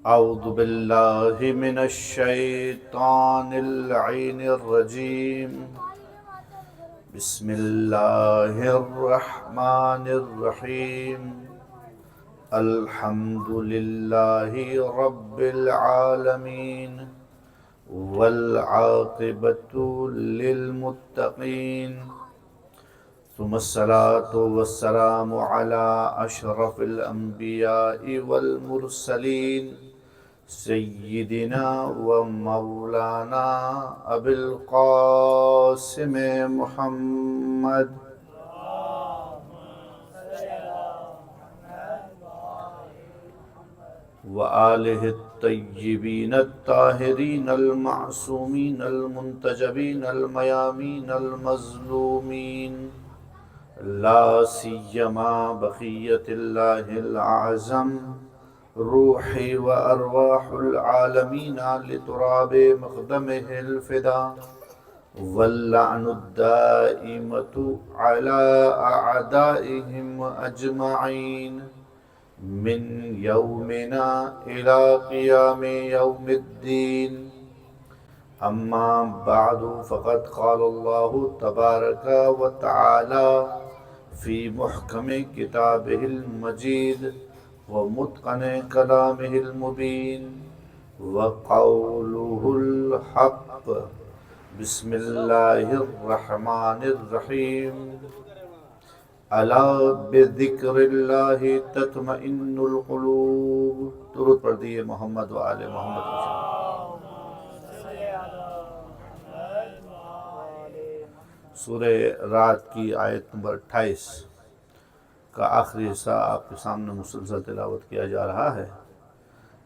اعوذ باللہ من الشیطان اللعین الرجیم بسم اللہ الرحمن الرحیم الحمد للہ رب العالمین والعاقبۃ للمتقین ثم الصلاة والسلام على أشرف الأنبياء والمرسلين سيدنا ومولانا أبي القاسم محمد وآله الطيبين الطاهرين المعصومين المنتجبين الميامين المظلومين لا سيما بقية الله الأعظم روحي وأرواح العالمين لتراب مقدمه الفدا واللعن الدائمة على أعدائهم أجمعين من يومنا إلى قيام يوم الدين. أما بعد فقد قال الله تبارك وتعالى في محكم كتابه المجيد ومتقن كلامه المبين وقوله الحق بسم الله الرحمن الرحيم ألا بذكر الله تطمئن القلوب. درود پڑھ دیئے محمد و آل محمد. سورہ رات کی آیت نمبر 28 کا آخری حصہ آپ کے سامنے مسلسل تلاوت کیا جا رہا ہے،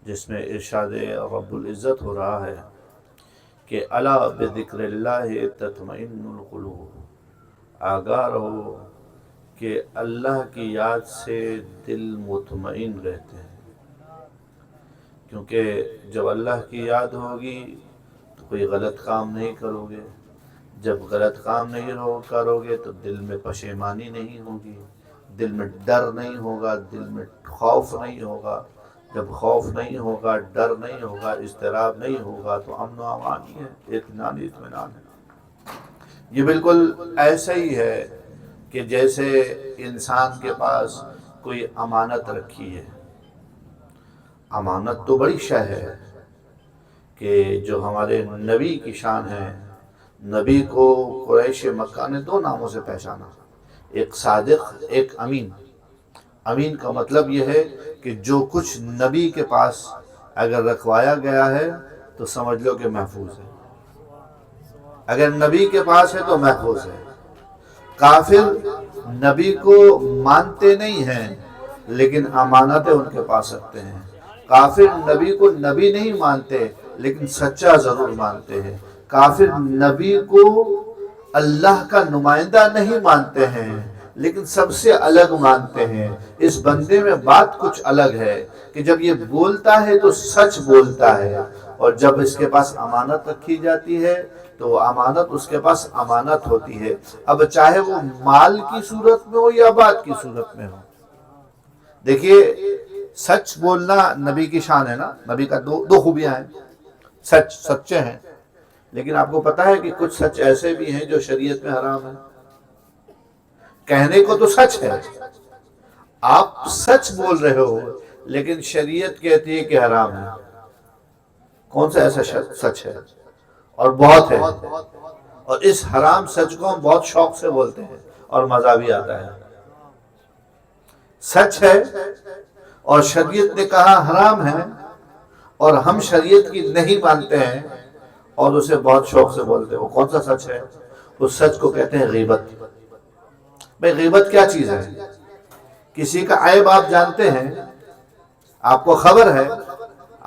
جس میں ارشاد رب العزت ہو رہا ہے کہ الا بذکر اللہ تطمئن القلوب، آگاہ رہو کہ اللہ کی یاد سے دل مطمئن رہتے ہیں. کیونکہ جب اللہ کی یاد ہوگی تو کوئی غلط کام نہیں کرو گے، جب غلط کام نہیں کرو گے تو دل میں پشیمانی نہیں ہوگی، دل میں ڈر نہیں ہوگا، دل میں خوف نہیں ہوگا. جب خوف نہیں ہوگا، ڈر نہیں ہوگا، اضطراب نہیں ہوگا تو امن و امان ہی ہے، اطمینان ہے. یہ بالکل ایسا ہی ہے کہ جیسے انسان کے پاس کوئی امانت رکھی ہے. امانت تو بڑی شے ہے کہ جو ہمارے نبی کی شان ہے. نبی کو قریش مکہ نے 2 ناموں سے پہچانا، ایک صادق، ایک امین. امین کا مطلب یہ ہے کہ جو کچھ نبی کے پاس اگر رکھوایا گیا ہے تو سمجھ لو کہ محفوظ ہے. اگر نبی کے پاس ہے تو محفوظ ہے. کافر نبی کو مانتے نہیں ہیں لیکن امانتیں ان کے پاس رکھتے ہیں. کافر نبی کو نبی نہیں مانتے لیکن سچا ضرور مانتے ہیں. کافر نبی کو اللہ کا نمائندہ نہیں مانتے ہیں لیکن سب سے الگ مانتے ہیں. اس بندے میں بات کچھ الگ ہے کہ جب یہ بولتا ہے تو سچ بولتا ہے، اور جب اس کے پاس امانت رکھی جاتی ہے تو امانت اس کے پاس امانت ہوتی ہے. اب چاہے وہ مال کی صورت میں ہو یا بات کی صورت میں ہو. دیکھیے، سچ بولنا نبی کی شان ہے نا. نبی کا دو خوبیاں ہیں. سچے ہیں، لیکن آپ کو پتہ ہے کہ کچھ سچ ایسے بھی ہیں جو شریعت میں حرام ہیں. کہنے کو تو سچ ہے، آپ سچ بول رہے ہو لیکن شریعت کہتی ہے کہ حرام ہے. کون سا ایسا سچ ہے؟ اور بہت ہے. اور اس حرام سچ کو ہم بہت شوق سے بولتے ہیں اور مزہ بھی آتا ہے. سچ ہے اور شریعت نے کہا حرام ہے، اور ہم شریعت کی نہیں مانتے ہیں اور اسے بہت شوق سے بولتے ہیں. وہ کون سا سچ ہے؟ اس سچ کو کہتے ہیں غیبت. بھئی غیبت کیا چیز ہے؟ کسی کا عیب آپ جانتے ہیں، آپ کو خبر ہے،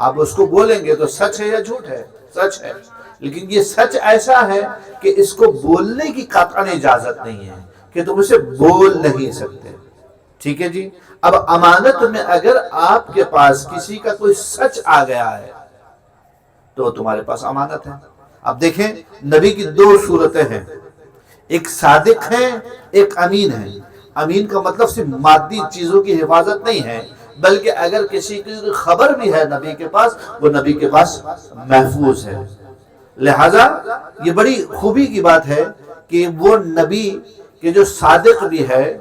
آپ اس کو بولیں گے تو سچ ہے یا جھوٹ ہے؟ سچ ہے. لیکن یہ سچ ایسا ہے کہ اس کو بولنے کی قطعاً اجازت نہیں ہے کہ تم اسے بول نہیں سکتے. ٹھیک ہے جی. اب امانت میں اگر آپ کے پاس کسی کا کوئی سچ آ گیا ہے تو تمہارے پاس امانت ہے. اب دیکھیں، نبی کی 2 صورتیں ہیں، ایک صادق ہے، ایک امین ہے. امین کا مطلب صرف مادی چیزوں کی حفاظت نہیں ہے بلکہ اگر کسی کی خبر بھی ہے نبی کے پاس، وہ نبی کے پاس محفوظ ہے۔ لہذا یہ بڑی خوبی کی بات ہے کہ وہ نبی کہ جو صادق بھی ہے،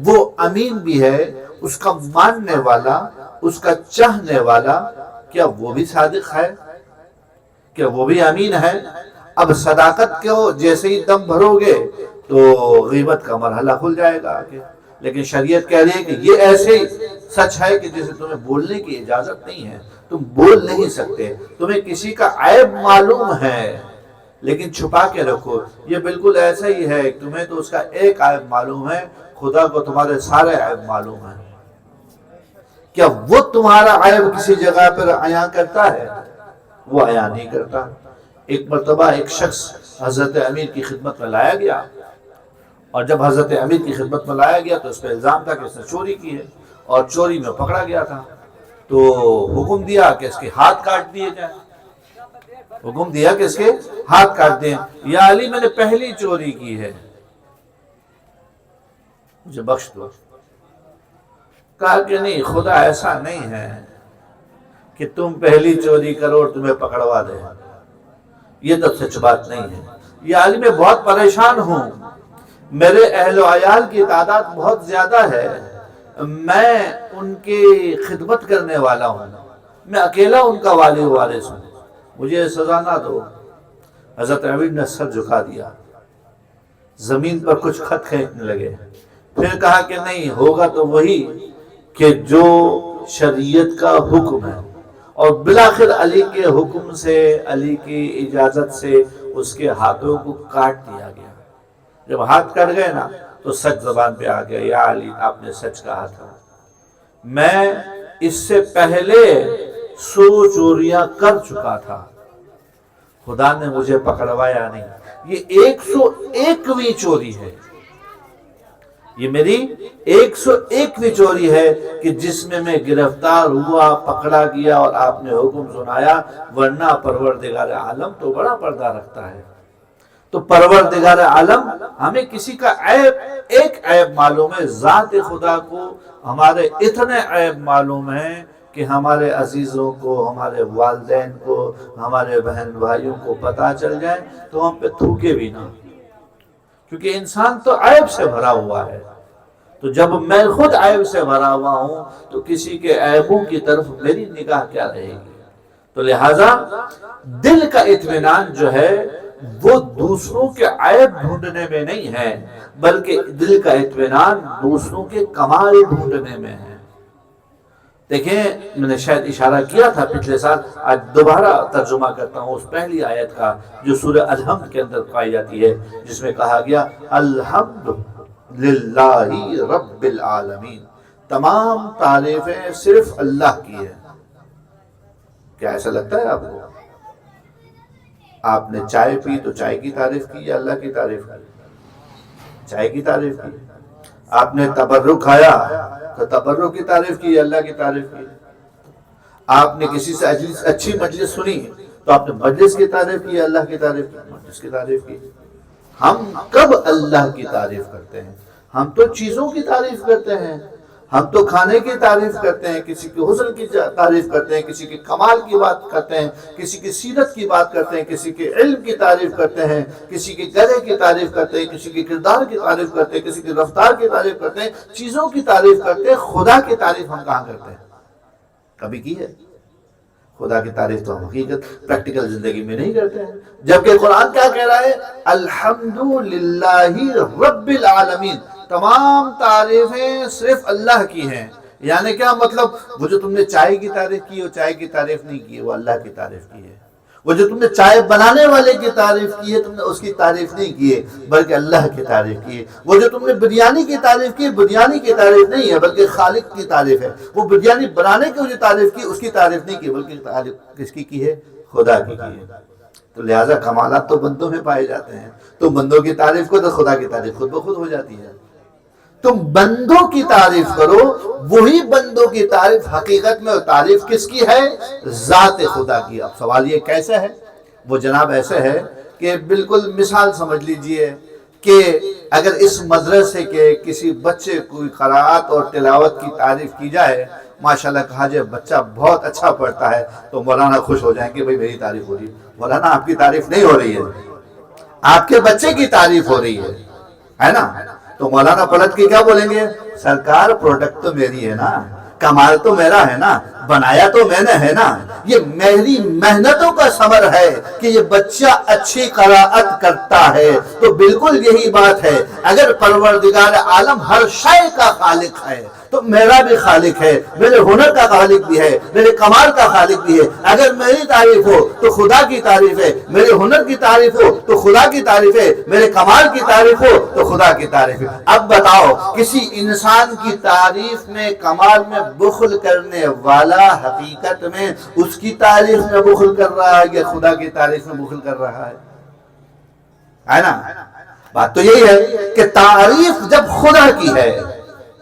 وہ امین بھی ہے، اس کا ماننے والا، اس کا چاہنے والا، کیا وہ بھی صادق ہے؟ کیا وہ بھی امین ہے؟ اب صداقت کو جیسے ہی دم بھرو گے تو غیبت کا مرحلہ کھل جائے گا آگے۔ لیکن شریعت کہہ رہی ہے کہ یہ ایسے ہی سچ ہے کہ جسے تمہیں بولنے کی اجازت نہیں ہے، تم بول نہیں سکتے، تمہیں کسی کا عیب معلوم ہے لیکن چھپا کے رکھو۔ یہ بالکل ایسا ہی ہے، تمہیں تو اس کا ایک عیب معلوم ہے، خدا کو تمہارے سارے عیب معلوم ہیں۔ کیا وہ تمہارا عیب کسی جگہ پر عیاں کرتا ہے؟ وہ عیاں نہیں کرتا۔ ایک مرتبہ ایک شخص حضرت امیر کی خدمت میں لایا گیا، اور جب حضرت امیر کی خدمت میں لایا گیا تو اس پہ الزام تھا کہ اس نے چوری کی ہے، اور چوری میں پکڑا گیا تھا۔ تو حکم دیا کہ اس کے ہاتھ کاٹ دیے جائیں، حکم دیا کہ اس کے ہاتھ کاٹ دیں۔ یا علی میں نے پہلی چوری کی ہے، مجھے بخش دو۔ کہا کہ نہیں، خدا ایسا نہیں ہے کہ تم پہلی چوری کرو اور تمہیں پکڑوا دے، یہ تو سچ بات نہیں ہے۔ یا علی میں بہت پریشان ہوں، میرے اہل و عیال کی تعداد بہت زیادہ ہے، میں ان کی خدمت کرنے والا ہوں، میں اکیلا ان کا والی و وارث ہوں، مجھے سزا نہ دو۔ حضرت امیر نے سر جھکا دیا، زمین پر کچھ خط کھینچنے لگے، پھر کہا کہ نہیں، ہوگا تو وہی کہ جو شریعت کا حکم ہے۔ اور بالآخر علی کے حکم سے، علی کی اجازت سے اس کے ہاتھوں کو کاٹ دیا گیا۔ جب ہاتھ کٹ گئے نا تو سچ زبان پہ آ گیا، یا علی آپ نے سچ کہا تھا، میں اس سے پہلے 100 چوریاں کر چکا تھا، خدا نے مجھے پکڑوایا نہیں۔ یہ 101ویں چوری ہے، یہ میری 101ویں چوری ہے کہ جس میں گرفتار ہوا، پکڑا گیا اور آپ نے حکم سنایا، ورنہ پروردگار عالم تو بڑا پردہ رکھتا ہے۔ تو پروردگار عالم ہمیں کسی کا عیب، ایک عیب معلوم ہے، ذات خدا کو ہمارے اتنے عیب معلوم ہیں کہ ہمارے عزیزوں کو، ہمارے والدین کو، ہمارے بہن بھائیوں کو پتہ چل جائے تو ہم پہ تھوکے بھی نہ، کیونکہ انسان تو عیب سے بھرا ہوا ہے۔ تو جب میں خود عیب سے بھرا ہوا ہوں تو کسی کے عیبوں کی طرف میری نگاہ کیا رہے گی؟ تو لہٰذا دل کا اطمینان جو ہے وہ دوسروں کے عیب ڈھونڈنے میں نہیں ہے، بلکہ دل کا اطمینان دوسروں کے کمال ڈھونڈنے میں ہے۔ دیکھیں، میں نے شاید اشارہ کیا تھا پچھلے سال، آج دوبارہ ترجمہ کرتا ہوں اس پہلی آیت کا جو سورہ الحمد کے اندر پائی جاتی ہے، جس میں کہا گیا الحمد للہ رب العالمین، تمام تعریفیں صرف اللہ کی ہے۔ کیا ایسا لگتا ہے آپ کو؟ آپ نے چائے پی تو چائے کی تعریف کی یا اللہ کی تعریف کی؟ چائے کی تعریف کی۔ آپ نے تبرک کھایا تو تبرک کی تعریف کی یا اللہ کی تعریف کی؟ آپ نے کسی سے اچھی مجلس سنی تو آپ نے مجلس کی تعریف کی یا اللہ کی تعریف کی؟ مجلس کی تعریف کی۔ ہم کب اللہ کی تعریف کرتے ہیں؟ ہم تو چیزوں کی تعریف کرتے ہیں، ہم تو کھانے کی تعریف کرتے ہیں، کسی کے حسن کی تعریف کرتے ہیں، کسی کے کمال کی بات کرتے ہیں، کسی کی سیرت کی بات کرتے ہیں، کسی کے علم کی تعریف کرتے ہیں، کسی کے گلے کی تعریف کرتے ہیں، کسی کے کردار کی تعریف کرتے ہیں، کسی کی رفتار کی تعریف کرتے ہیں، چیزوں کی تعریف کرتے ہیں۔ خدا کی تعریف ہم کہاں کرتے ہیں؟ کبھی کی ہے؟ خدا کی تعریف تو ہم حقیقت پریکٹیکل زندگی میں نہیں کرتے ہیں، جبکہ قرآن کیا کہہ رہا ہے؟ الحمدللہ رب العالمین، تمام تعریفیں صرف اللہ کی ہیں۔ یعنی کیا مطلب؟ وہ جو تم نے چائے کی تعریف کی وہ چائے کی تعریف نہیں کی، وہ اللہ کی تعریف کی ہے۔ وہ جو تم نے چائے بنانے والے کی تعریف کی ہے، تم نے اس کی تعریف نہیں کی ہے بلکہ اللہ کی تعریف کی ہے۔ وہ جو تم نے بریانی کی تعریف کی، بریانی کی تعریف نہیں ہے بلکہ خالق کی تعریف ہے۔ وہ بریانی بنانے کی جو تعریف کی، اس کی تعریف نہیں کی بلکہ تعریف کس کی ہے؟ خدا کی ہے۔ تو لہٰذا کمالات تو بندوں میں پائے جاتے ہیں، تو بندوں کی تعریف کو تو خدا کی تعریف خود بخود ہو جاتی ہے۔ تم بندوں کی تعریف کرو، وہی بندوں کی تعریف حقیقت میں تعریف کس کی ہے؟ ذات خدا کی۔ اب سوال یہ کیسے ہے؟ وہ جناب ایسے ہے کہ بالکل مثال سمجھ لیجئے کہ اگر اس مدرسے کے کسی بچے کو قرأت اور تلاوت کی تعریف کی جائے، ماشاءاللہ کہا جائے بچہ بہت اچھا پڑھتا ہے، تو مولانا خوش ہو جائیں کہ بھئی میری تعریف ہو رہی ہے۔ مولانا آپ کی تعریف نہیں ہو رہی ہے، آپ کے بچے کی تعریف ہو رہی ہے نا؟ تو مولانا پلٹ کے کیا بولیں گے؟ سرکار پروڈکٹ تو میری ہے نا، کمال تو میرا ہے نا، بنایا تو میں نے ہے نا، یہ میری محنتوں کا ثمر ہے کہ یہ بچہ اچھی قرأت کرتا ہے۔ تو بالکل یہی بات ہے، اگر پروردگار عالم ہر شے کا خالق ہے تو میرا بھی خالق ہے، میرے ہنر کا خالق بھی ہے، میرے کمال کا خالق بھی ہے۔ اگر میری تعریف ہو تو خدا کی تعریف ہے، میرے ہنر کی تعریف ہو تو خدا کی تعریف ہے، میرے کمال کی تعریف ہو تو خدا کی تعریف ہے۔ اب بتاؤ، کسی انسان کی تعریف میں، کمال میں بخل کرنے والا حقیقت میں اس کی تعریف میں بخل کر رہا ہے یا خدا کی تعریف میں بخل کر رہا ہے نا؟ بات تو یہی ہے کہ تعریف جب خدا کی ہے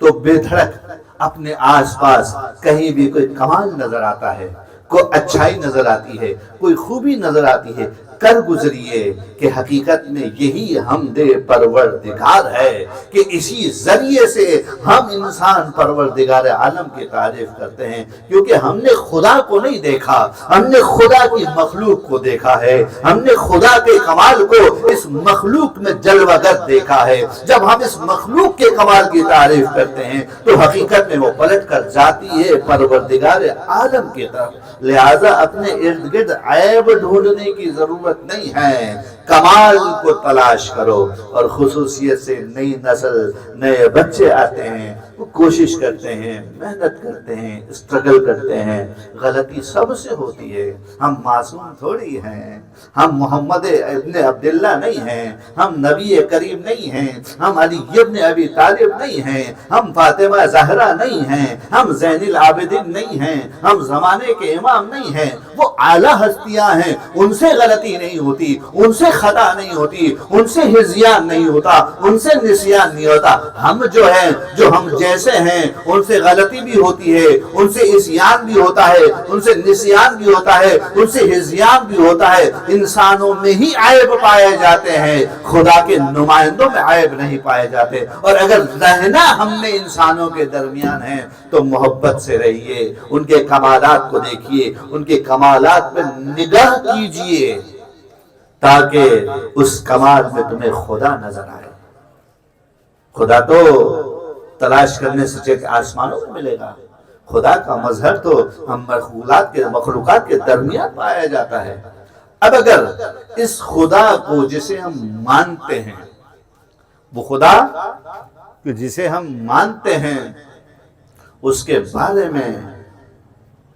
تو بے دھڑک اپنے آس پاس کہیں بھی کوئی کمال نظر آتا ہے، کوئی اچھائی نظر آتی ہے، کوئی خوبی نظر آتی ہے، کر گزریے کہ حقیقت میں یہی حمد پروردگار ہے کہ اسی ذریعے سے ہم انسان پروردگار عالم کی تعریف کرتے ہیں، کیونکہ ہم نے خدا کو نہیں دیکھا، ہم نے خدا کی مخلوق کو دیکھا ہے، ہم نے خدا کے کمال کو اس مخلوق میں جلوہ گر دیکھا ہے۔ جب ہم اس مخلوق کے کمال کی تعریف کرتے ہیں تو حقیقت میں وہ پلٹ کر جاتی ہے پروردگار عالم کی طرف۔ لہذا اپنے ارد گرد عیب ڈھونڈنے کی ضرورت نہیں ہے، کمال کو تلاش کرو۔ اور خصوصیت سے نئی نسل، نئے بچے آتے ہیں، وہ کوشش کرتے ہیں، محنت کرتے ہیں، اسٹرگل کرتے ہیں، غلطی سب سے ہوتی ہے، ہم معصوم تھوڑی ہیں، ہم محمد ابن عبداللہ نہیں ہیں، ہم نبی کریم نہیں ہیں، ہم علی ابن ابی طالب نہیں ہیں، ہم فاطمہ زہرا نہیں ہیں، ہم زین العابدین نہیں ہیں، ہم زمانے کے امام نہیں ہیں، وہ اعلیٰ ہستیاں ہیں، ان سے غلطی نہیں ہوتی، ان سے خطا نہیں ہوتی، ان سے ہذیان نہیں ہوتا، ان سے نسیان نہیں ہوتا۔ ہم جو ہیں، جو ہم جیسے ہیں، ان سے غلطی بھی ہوتی ہے، ان سے عصیان بھی ہوتا ہے، ان سے نسیان بھی ہوتا ہے، ان سے ہذیان بھی ہوتا ہے۔ انسانوں میں ہی عیب پائے جاتے ہیں، خدا کے نمائندوں میں عیب نہیں پائے جاتے۔ اور اگر رہنا ہم نے انسانوں کے درمیان ہے تو محبت سے رہیے، ان کے کمالات کو دیکھیے، ان کے کمالات پہ نگاہ کیجئے تاکہ اس کمال میں تمہیں خدا نظر آئے۔ خدا تو تلاش کرنے سے چاہے کہ آسمانوں میں ملے گا، خدا کا مظہر تو ہم مخلوقات کے درمیان پایا جاتا ہے۔ اب اگر اس خدا کو جسے ہم مانتے ہیں، وہ خدا جسے ہم مانتے ہیں، اس کے بارے میں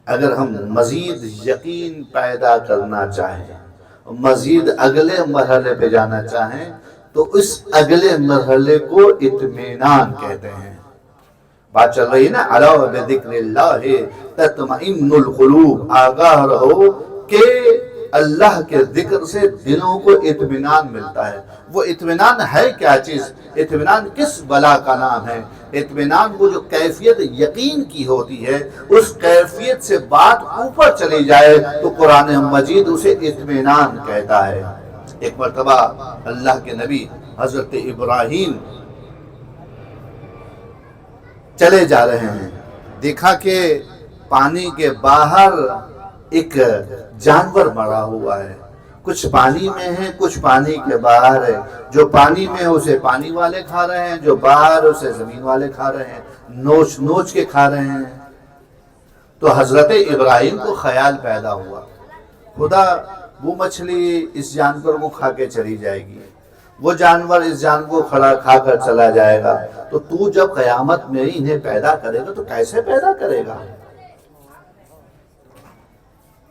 اگر ہم مزید یقین پیدا کرنا چاہیں، مزید اگلے مرحلے پہ جانا چاہیں، تو اس اگلے مرحلے کو اطمینان کہتے ہیں۔ بات چل رہی ہے نا، الا بذکر اللہ تطمئن القلوب، آگاہ رہو کہ اللہ کے ذکر سے دلوں کو اطمینان ملتا ہے۔ وہ اطمینان ہے کیا چیز؟ اطمینان کس بلا کا نام ہے؟ اطمینان وہ جو کیفیت یقین کی ہوتی ہے، اس کیفیت سے بات اوپر چلی جائے تو قرآن مجید اسے اطمینان کہتا ہے۔ ایک مرتبہ اللہ کے نبی حضرت ابراہیم چلے جا رہے ہیں، دیکھا کہ پانی کے باہر ایک جانور مرا ہوا ہے، کچھ پانی میں ہے، کچھ پانی کے باہر ہے۔ جو پانی میں ہے اسے پانی والے کھا رہے ہیں، جو باہر اسے زمین والے کھا رہے ہیں، نوچ نوچ کے کھا رہے ہیں۔ تو حضرت ابراہیم کو خیال پیدا ہوا، خدا وہ مچھلی اس جانور کو کھا کے چلی جائے گی، وہ جانور اس جانور کو کھا کر چلا جائے گا، تو جب قیامت میں انہیں پیدا کرے گا تو کیسے پیدا کرے گا؟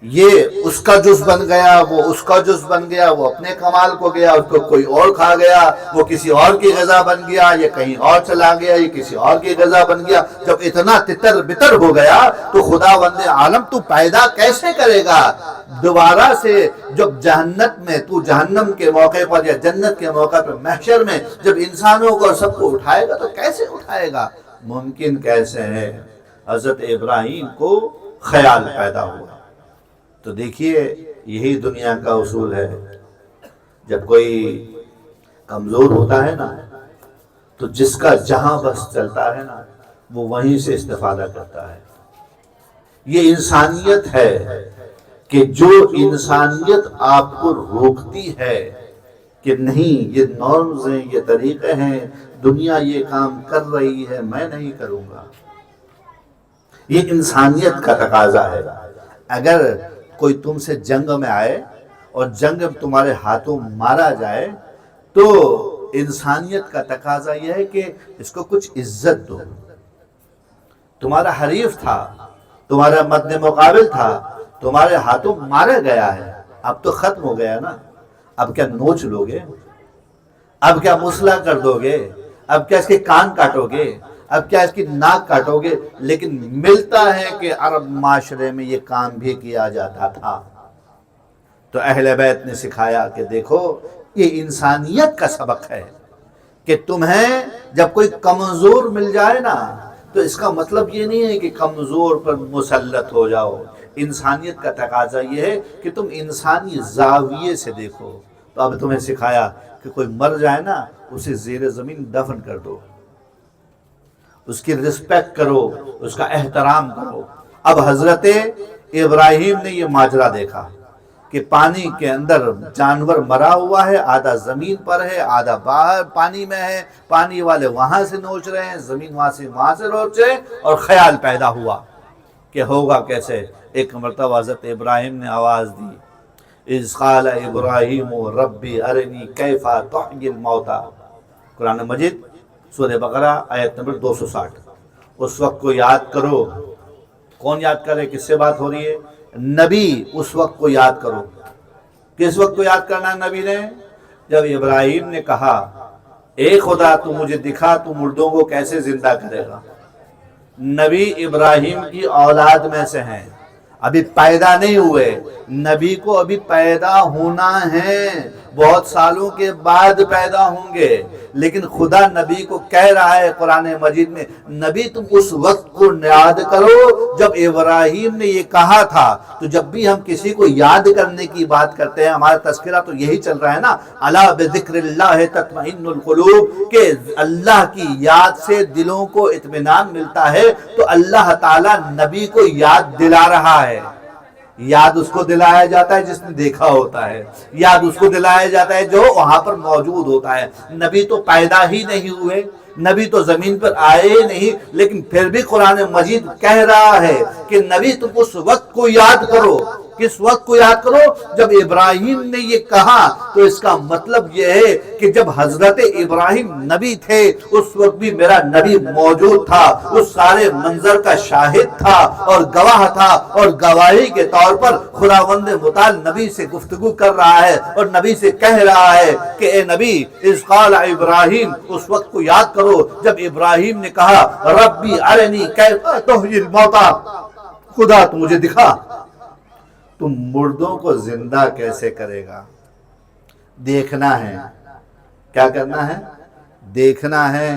یہ اس کا جز بن گیا، وہ اس کا جز بن گیا، وہ اپنے کمال کو گیا، اس کو کوئی اور کھا گیا، وہ کسی اور کی غذا بن گیا، یہ کہیں اور چلا گیا، یہ کسی اور کی غذا بن گیا۔ جب اتنا تتر بتر ہو گیا تو خدا بند عالم تو پیدا کیسے کرے گا دوبارہ سے؟ جب جہنت میں تو جہنم کے موقع پر یا جنت کے موقع پر محشر میں جب انسانوں کو سب کو اٹھائے گا تو کیسے اٹھائے گا؟ ممکن کیسے ہے؟ حضرت ابراہیم کو خیال پیدا ہوا۔ تو دیکھیے یہی دنیا کا اصول ہے، جب کوئی کمزور ہوتا ہے نا تو جس کا جہاں بس چلتا ہے نا وہ وہیں سے استفادہ کرتا ہے. یہ انسانیت ہے کہ جو انسانیت آپ کو روکتی ہے کہ نہیں یہ نارمز ہیں، یہ طریقے ہیں، دنیا یہ کام کر رہی ہے میں نہیں کروں گا، یہ انسانیت کا تقاضا ہے. اگر کوئی تم سے جنگ میں آئے اور جنگ میں تمہارے ہاتھوں مارا جائے تو انسانیت کا تقاضا یہ ہے کہ اس کو کچھ عزت دو. تمہارا حریف تھا، تمہارا مد مقابل تھا، تمہارے ہاتھوں مارا گیا ہے، اب تو ختم ہو گیا نا. اب کیا نوچ لوگے؟ اب کیا مسئلہ کر دو گے؟ اب کیا اس کے کان کاٹو گے؟ اب کیا اس کی ناک کاٹو گے؟ لیکن ملتا ہے کہ عرب معاشرے میں یہ کام بھی کیا جاتا تھا. تو اہل بیت نے سکھایا کہ دیکھو یہ انسانیت کا سبق ہے کہ تمہیں جب کوئی کمزور مل جائے نا تو اس کا مطلب یہ نہیں ہے کہ کمزور پر مسلط ہو جاؤ. انسانیت کا تقاضا یہ ہے کہ تم انسانی زاویے سے دیکھو. تو اب تمہیں سکھایا کہ کوئی مر جائے نا اسے زیر زمین دفن کر دو، اس کی رسپیکٹ کرو، اس کا احترام کرو. اب حضرت ابراہیم نے یہ ماجرا دیکھا کہ پانی کے اندر جانور مرا ہوا ہے، آدھا زمین پر ہے، آدھا باہر پانی میں ہے، پانی والے وہاں سے نوچ رہے ہیں، زمین وہاں سے نوچ رہے ہیں. اور خیال پیدا ہوا کہ ہوگا کیسے. ایک مرتبہ حضرت ابراہیم نے آواز دی، اذ قال ابراہیم ربی ارنی کیف تحیی الموتى، قرآن مجید سورہ بقرہ آیت نمبر 260. اس وقت کو یاد کرو. کون یاد کرے؟ کس سے بات ہو رہی ہے؟ نبی. اس وقت کو یاد کرو. کس وقت کو یاد کرنا ہے نبی نے؟ جب ابراہیم نے کہا اے خدا تو مجھے دکھا تو مردوں کو کیسے زندہ کرے گا. نبی ابراہیم کی اولاد میں سے ہیں، ابھی پیدا نہیں ہوئے، نبی کو ابھی پیدا ہونا ہے، بہت سالوں کے بعد پیدا ہوں گے. لیکن خدا نبی کو کہہ رہا ہے قرآن مجید میں، نبی تم اس وقت کو یاد کرو جب ابراہیم نے یہ کہا تھا. تو جب بھی ہم کسی کو یاد کرنے کی بات کرتے ہیں، ہمارا تذکرہ تو یہی چل رہا ہے نا، الا بذکر اللہ تطمئن القلوب، کہ اللہ کی یاد سے دلوں کو اطمینان ملتا ہے. تو اللہ تعالیٰ نبی کو یاد دلا رہا ہے. یاد اس کو دلایا جاتا ہے جس نے دیکھا ہوتا ہے، یاد اس کو دلایا جاتا ہے جو وہاں پر موجود ہوتا ہے. نبی تو پیدا ہی نہیں ہوئے، نبی تو زمین پر آئے نہیں، لیکن پھر بھی قرآن مجید کہہ رہا ہے کہ نبی تم اس وقت کو یاد کرو. کس وقت کو یاد کرو؟ جب ابراہیم نے یہ کہا. تو اس کا مطلب یہ ہے کہ جب حضرت ابراہیم نبی تھے اس وقت بھی میرا نبی موجود تھا، اس سارے منظر کا شاہد تھا اور گواہ تھا، اور گواہی کے طور پر خداوند متعال نبی سے گفتگو کر رہا ہے اور نبی سے کہہ رہا ہے کہ اے نبی اذ قال ابراہیم، اس وقت کو یاد کرو جب ابراہیم نے کہا ربی ارنی کیف تحیی الموتى، خدا تو مجھے دکھا تم مردوں کو زندہ کیسے کرے گا. دیکھنا ہے. کیا کرنا ہے؟ دیکھنا ہے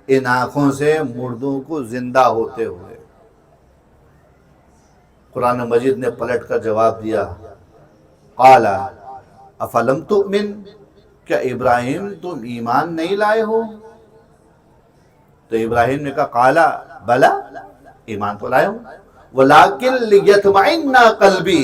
ان آنکھوں سے مردوں کو زندہ ہوتے ہوئے. قرآن مجید نے پلٹ کر جواب دیا، قال افلم تؤمن، کیا ابراہیم تم ایمان نہیں لائے ہو؟ تو ابراہیم نے کہا قال بلا، ایمان تو لائے ہوں، ولیکن لیطمئن قلبی،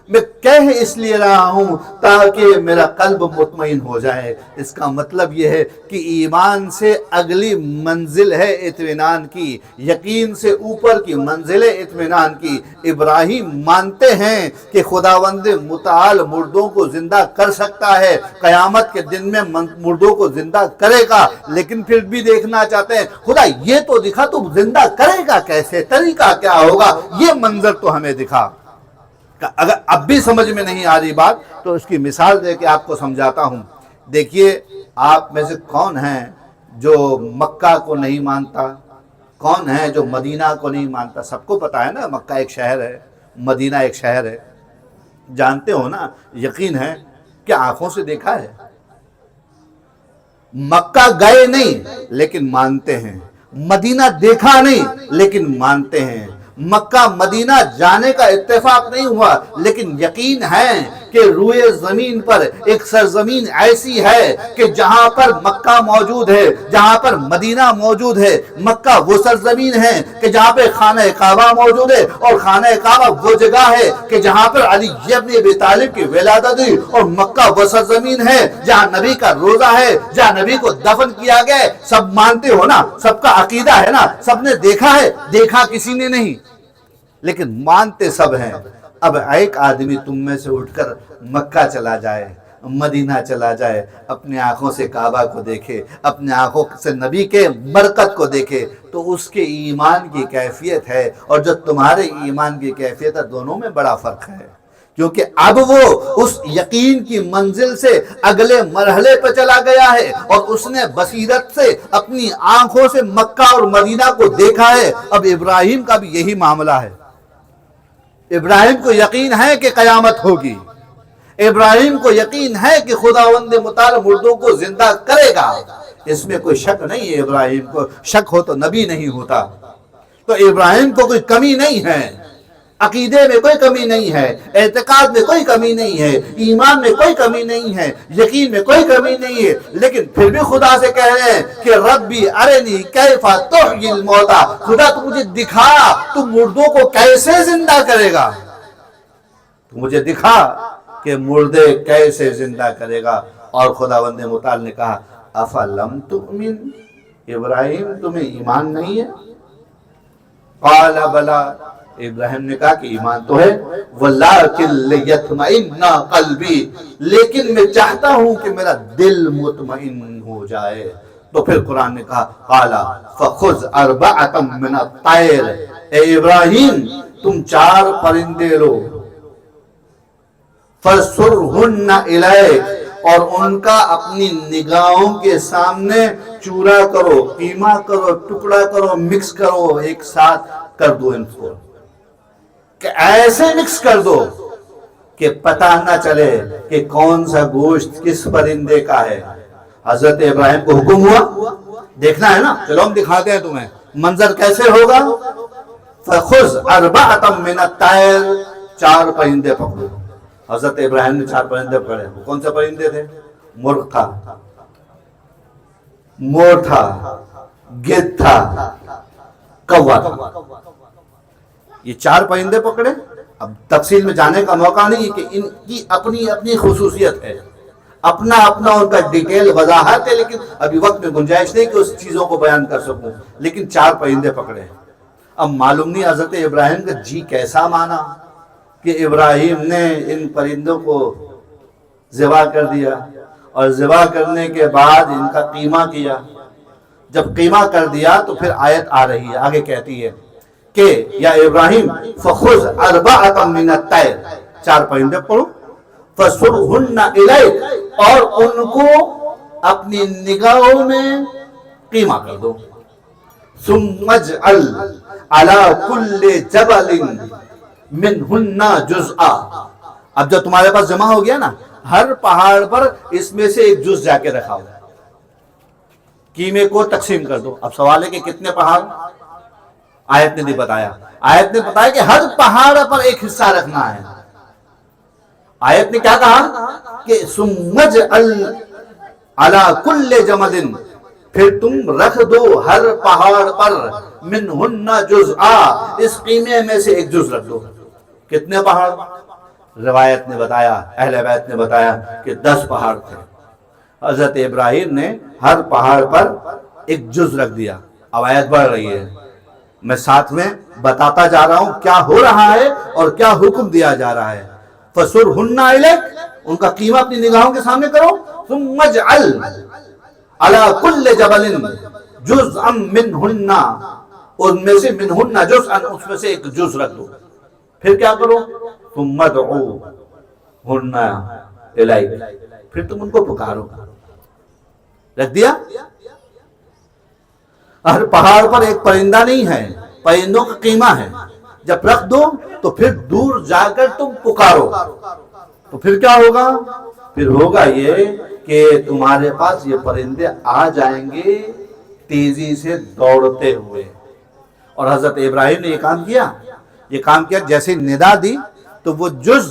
میں کہہ اس لیے رہا ہوں تاکہ میرا قلب مطمئن ہو جائے. اس کا مطلب یہ ہے کہ ایمان سے اگلی منزل ہے اطمینان کی، یقین سے اوپر کی منزل ہے اطمینان کی. ابراہیم مانتے ہیں کہ خداوند متعال مردوں کو زندہ کر سکتا ہے، قیامت کے دن میں مردوں کو زندہ کرے گا، لیکن پھر بھی دیکھنا چاہتے ہیں خدا یہ تو دکھا تو زندہ کرے گا کیسے، طریقہ کیا ہوگا، یہ منظر تو ہمیں دکھا. اگر اب بھی سمجھ میں نہیں آ رہی بات تو اس کی مثال دے کے آپ کو سمجھاتا ہوں. دیکھیے آپ میں سے کون ہیں جو مکہ کو نہیں مانتا؟ کون ہے جو مدینہ کو نہیں مانتا؟ سب کو پتا ہے نا مکہ ایک شہر ہے، مدینہ ایک شہر ہے. جانتے ہو نا، یقین ہے کہ آنکھوں سے دیکھا ہے. مکہ گئے نہیں لیکن مانتے ہیں، مدینہ دیکھا نہیں لیکن مانتے ہیں. مکہ مدینہ جانے کا اتفاق نہیں ہوا لیکن یقین ہے کہ روئے زمین پر ایک سرزمین ایسی ہے کہ جہاں پر مکہ موجود ہے، جہاں پر مدینہ موجود ہے، مکہ وہ سرزمین ہے کہ جہاں پہ خانہ کعبہ موجود ہے، اور خانہ کعبہ وہ جگہ ہے کہ جہاں پر علی ابن ابی طالب کی ولادت ہوئی، اور مکہ وہ سرزمین ہے جہاں نبی کا روزہ ہے، جہاں نبی کو دفن کیا گیا ہے۔ سب مانتے ہو نا، سب کا عقیدہ ہے نا، سب نے دیکھا ہے، دیکھا کسی نے نہیں لیکن مانتے سب ہیں۔ اب ایک آدمی تم میں سے اٹھ کر مکہ چلا جائے، مدینہ چلا جائے، اپنے آنکھوں سے کعبہ کو دیکھے، اپنے آنکھوں سے نبی کے برکت کو دیکھے، تو اس کے ایمان کی کیفیت ہے اور جو تمہارے ایمان کی کیفیت ہے، دونوں میں بڑا فرق ہے۔ کیونکہ اب وہ اس یقین کی منزل سے اگلے مرحلے پہ چلا گیا ہے، اور اس نے بصیرت سے اپنی آنکھوں سے مکہ اور مدینہ کو دیکھا ہے۔ اب ابراہیم کا بھی یہی معاملہ ہے۔ ابراہیم کو یقین ہے کہ قیامت ہوگی، ابراہیم کو یقین ہے کہ خداوند متعال مردوں کو زندہ کرے گا، اس میں کوئی شک نہیں ہے۔ ابراہیم کو شک ہو تو نبی نہیں ہوتا۔ تو ابراہیم کو کوئی کمی نہیں ہے، عقیدے میں کوئی کمی نہیں ہے، اعتقاد میں کوئی کمی نہیں ہے، ایمان میں کوئی کمی نہیں ہے، یقین میں کوئی کمی نہیں ہے، لیکن پھر بھی خدا سے کہہ رہے ہیں کہ ربی ارنی کیف تحیی الموتى، خدا تو مجھے دکھا تو مردوں کو کیسے زندہ کرے گا، تو مجھے دکھا کہ مردے کیسے زندہ کرے گا۔ اور خداوند متعال نے کہا افلم تؤمن، ابراہیم تمہیں ایمان نہیں ہے؟ قال بلا، ابراہیم نے کہا کہ ایمان تو ہے، وَلَٰكِن لِيَطْمَئِنَّ قَلْبِي، لیکن میں چاہتا ہوں کہ میرا دل مطمئن ہو جائے۔ تو پھر قرآن نے کہا قَالَ فَخُذْ أَرْبَعَةً مِّنَ الطَّيْرِ، اے ابراہیم تم 4 پرندے لو، فَصُرْهُنَّ إِلَيْكَ، اور ان کا اپنی نگاہوں کے سامنے چورا کرو، قیمہ کرو، ٹکڑا کرو، مکس کرو، ایک ساتھ کر دو ان کو، کہ ایسے مکس کر دو کہ پتہ نہ چلے کہ کون سا گوشت کس پرندے کا ہے۔ حضرت ابراہیم کو حکم ہوا، دیکھنا ہے نا، چلو ہم دکھاتے ہیں تمہیں منظر کیسے ہوگا۔ فَخُذْ أَرْبَعَةً مِّنَ الطَّيْرِ، 4 پرندے پکڑو۔ حضرت ابراہیم نے 4 پرندے پکڑے۔ کون سے پرندے تھے؟ مرغ تھا، مور تھا، گدھ تھا، کوا تھا۔ یہ 4 پرندے پکڑے۔ اب تفصیل میں جانے کا موقع نہیں کہ ان کی اپنی اپنی خصوصیت ہے، اپنا اپنا ان کا ڈیٹیل وضاحت ہے، لیکن ابھی وقت میں گنجائش نہیں کہ اس چیزوں کو بیان کر سکوں، لیکن 4 پرندے پکڑے۔ اب معلوم نہیں حضرت ابراہیم کا جی کیسا مانا کہ ابراہیم نے ان پرندوں کو ذبح کر دیا، اور ذبح کرنے کے بعد ان کا قیمہ کیا۔ جب قیمہ کر دیا تو پھر آیت آ رہی ہے، آگے کہتی ہے کہ یا ابراہیم فخذ 4 من الطیر، 4 پرندے پڑھو، فصرهن الیک، اور ان کو اپنی نگاہوں میں قیمہ کر دو، ثم اجعل علی کل جبل منہن جزءا، اب جب تمہارے پاس جمع ہو گیا نا، ہر پہاڑ پر اس میں سے ایک جز جا کے رکھا ہو، قیمے کو تقسیم کر دو۔ اب سوال ہے کہ کتنے پہاڑ؟ آیت نے نہیں بتایا، آیت نے بتایا کہ ہر پہاڑ پر ایک حصہ رکھنا ہے۔ آیت نے کیا کہا کہ ثم اجعل علی کل جمل، پھر تم رکھ دو ہر پہاڑ پر منہن جزءا، اس قیمے میں سے ایک جز رکھ دو۔ کتنے پہاڑ؟ روایت نے بتایا، اہل بیت نے بتایا کہ 10 پہاڑ تھے۔ حضرت ابراہیم نے ہر پہاڑ پر ایک جز رکھ دیا۔ اب آیت بڑھ رہی ہے، میں ساتھ میں بتاتا جا رہا ہوں کیا ہو رہا ہے اور کیا حکم دیا جا رہا ہے۔ فَصُرْهُنَّ إِلَيْكَ، ان کا قیمہ اپنی نگاہوں کے سامنے کرو، ثُمَّ اجْعَلْ عَلَى كُلِّ جَبَلٍ جُزْءًا مِّنْهُنَّ، ان میں سے منہن جزءً، اس میں سے ایک جز رکھ دو۔ پھر کیا کرو؟ ثُمَّ ادْعُوهُنَّ إِلَيْكَ، پھر تم ان کو پکارو۔ رکھ دیا؟ ہر پہاڑ پر ایک پرندہ نہیں ہے، پرندوں کا قیمہ ہے۔ جب رکھ دو تو پھر دور جا کر تم پکارو، تو پھر کیا ہوگا؟ پھر ہوگا یہ کہ تمہارے پاس یہ پرندے آ جائیں گے تیزی سے دوڑتے ہوئے۔ اور حضرت ابراہیم نے یہ کام کیا، جیسے ندا دی تو وہ جز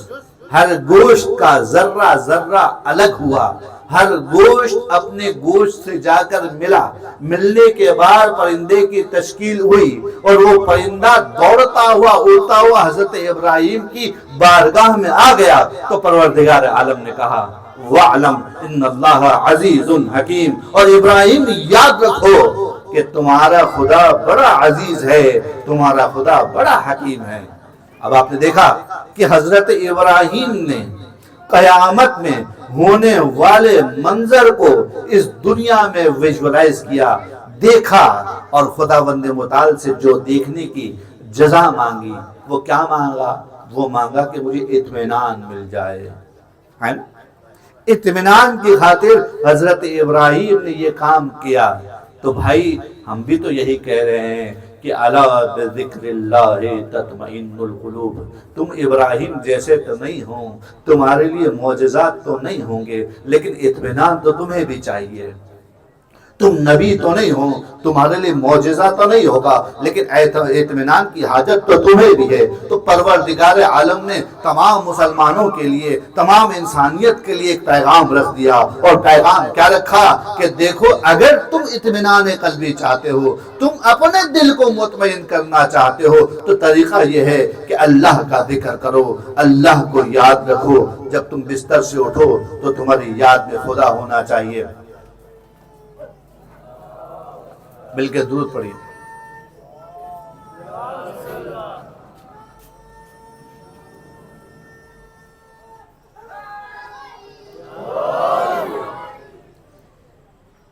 ہر گوشت کا ذرہ ذرہ الگ ہوا، ہر گوشت اپنے گوشت سے جا کر ملا، ملنے کے بعد پرندے کی تشکیل ہوئی اور وہ پرندہ دوڑتا ہوا اڑتا ہوا حضرت ابراہیم کی بارگاہ میں آ گیا تو پروردگار عالم نے کہا وَعْلَمْ إِنَّ اللَّهَ عَزِيزٌ حَكِيمٌ، اور ابراہیم یاد رکھو کہ تمہارا خدا بڑا عزیز ہے، تمہارا خدا بڑا حکیم ہے۔ اب آپ نے دیکھا کہ حضرت ابراہیم نے قیامت میں ہونے والے منظر کو اس دنیا میں ویژولائز کیا، دیکھا، اور خداوند متعال سے جو دیکھنے کی جزا مانگی وہ کیا مانگا؟ وہ مانگا کہ مجھے اطمینان مل جائے، ہے نا؟ اطمینان کی خاطر حضرت ابراہیم نے یہ کام کیا۔ تو بھائی ہم بھی تو یہی کہہ رہے ہیں کہ الا بذکر اللہ تطمئن القلوب، تم ابراہیم جیسے تو نہیں ہوں، تمہارے لیے معجزات تو نہیں ہوں گے، لیکن اطمینان تو تمہیں بھی چاہیے۔ تم نبی تو نہیں ہو، تمہارے لیے معجزہ تو نہیں ہوگا، لیکن اطمینان کی حاجت تو تمہیں بھی ہے۔ تو پروردگار عالم نے تمام مسلمانوں کے لیے، تمام انسانیت کے لیے ایک پیغام رکھ دیا، اور پیغام کیا رکھا کہ دیکھو اگر تم اطمینان قلبی چاہتے ہو، تم اپنے دل کو مطمئن کرنا چاہتے ہو، تو طریقہ یہ ہے کہ اللہ کا ذکر کرو، اللہ کو یاد رکھو۔ جب تم بستر سے اٹھو تو تمہاری یاد میں خدا ہونا چاہیے۔ مل کے درود پڑھیے۔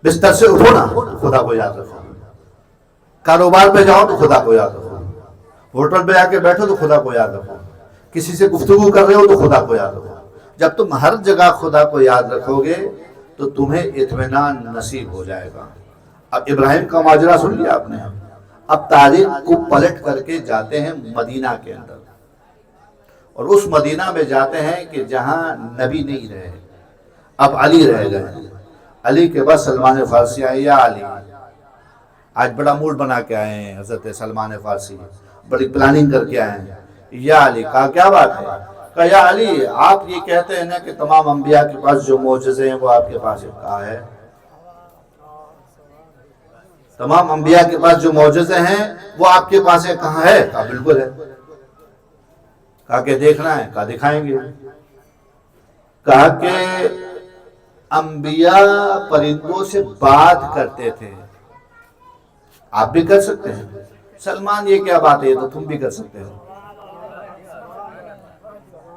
بستر سے اٹھو نا، خدا کو یاد رکھو۔ کاروبار پہ جاؤ تو خدا کو یاد رکھو، ہوٹل پہ جا کے بیٹھو تو خدا کو یاد رکھو، کسی سے گفتگو کر رہے ہو تو خدا کو یاد رکھو۔ جب تم ہر جگہ خدا کو یاد رکھو گے تو تمہیں اطمینان نصیب ہو جائے گا۔ اب ابراہیم کا ماجرا سن لیا آپ نے، اب تاریخ کو پلٹ کر کے جاتے ہیں مدینہ کے اندر، اور اس مدینہ میں جاتے ہیں کہ جہاں نبی نہیں رہے، اب علی رہ گئے۔ علی کے بعد سلمان فارسی آئے، یا علی، آج بڑا موڈ بنا کے آئے ہیں حضرت سلمان فارسی، بڑی پلاننگ کر کے آئے ہیں۔ یا علی، کہا کیا بات ہے؟ کہا یا علی، آپ یہ کہتے ہیں نا کہ تمام انبیاء کے پاس جو معجزے ہیں وہ آپ کے پاس ہے۔ کہا ہے، تمام انبیاء کے پاس جو معجزے ہیں وہ آپ کے پاس ہے۔ کہاں ہے؟ کہا بالکل ہے۔ کہا کہ دیکھنا ہے؟ کہا دکھائیں گے۔ کہا کہ انبیاء پرندوں سے بات کرتے تھے، آپ بھی کر سکتے ہیں۔ سلمان یہ کیا بات ہے؟ یہ تو تم بھی کر سکتے ہو۔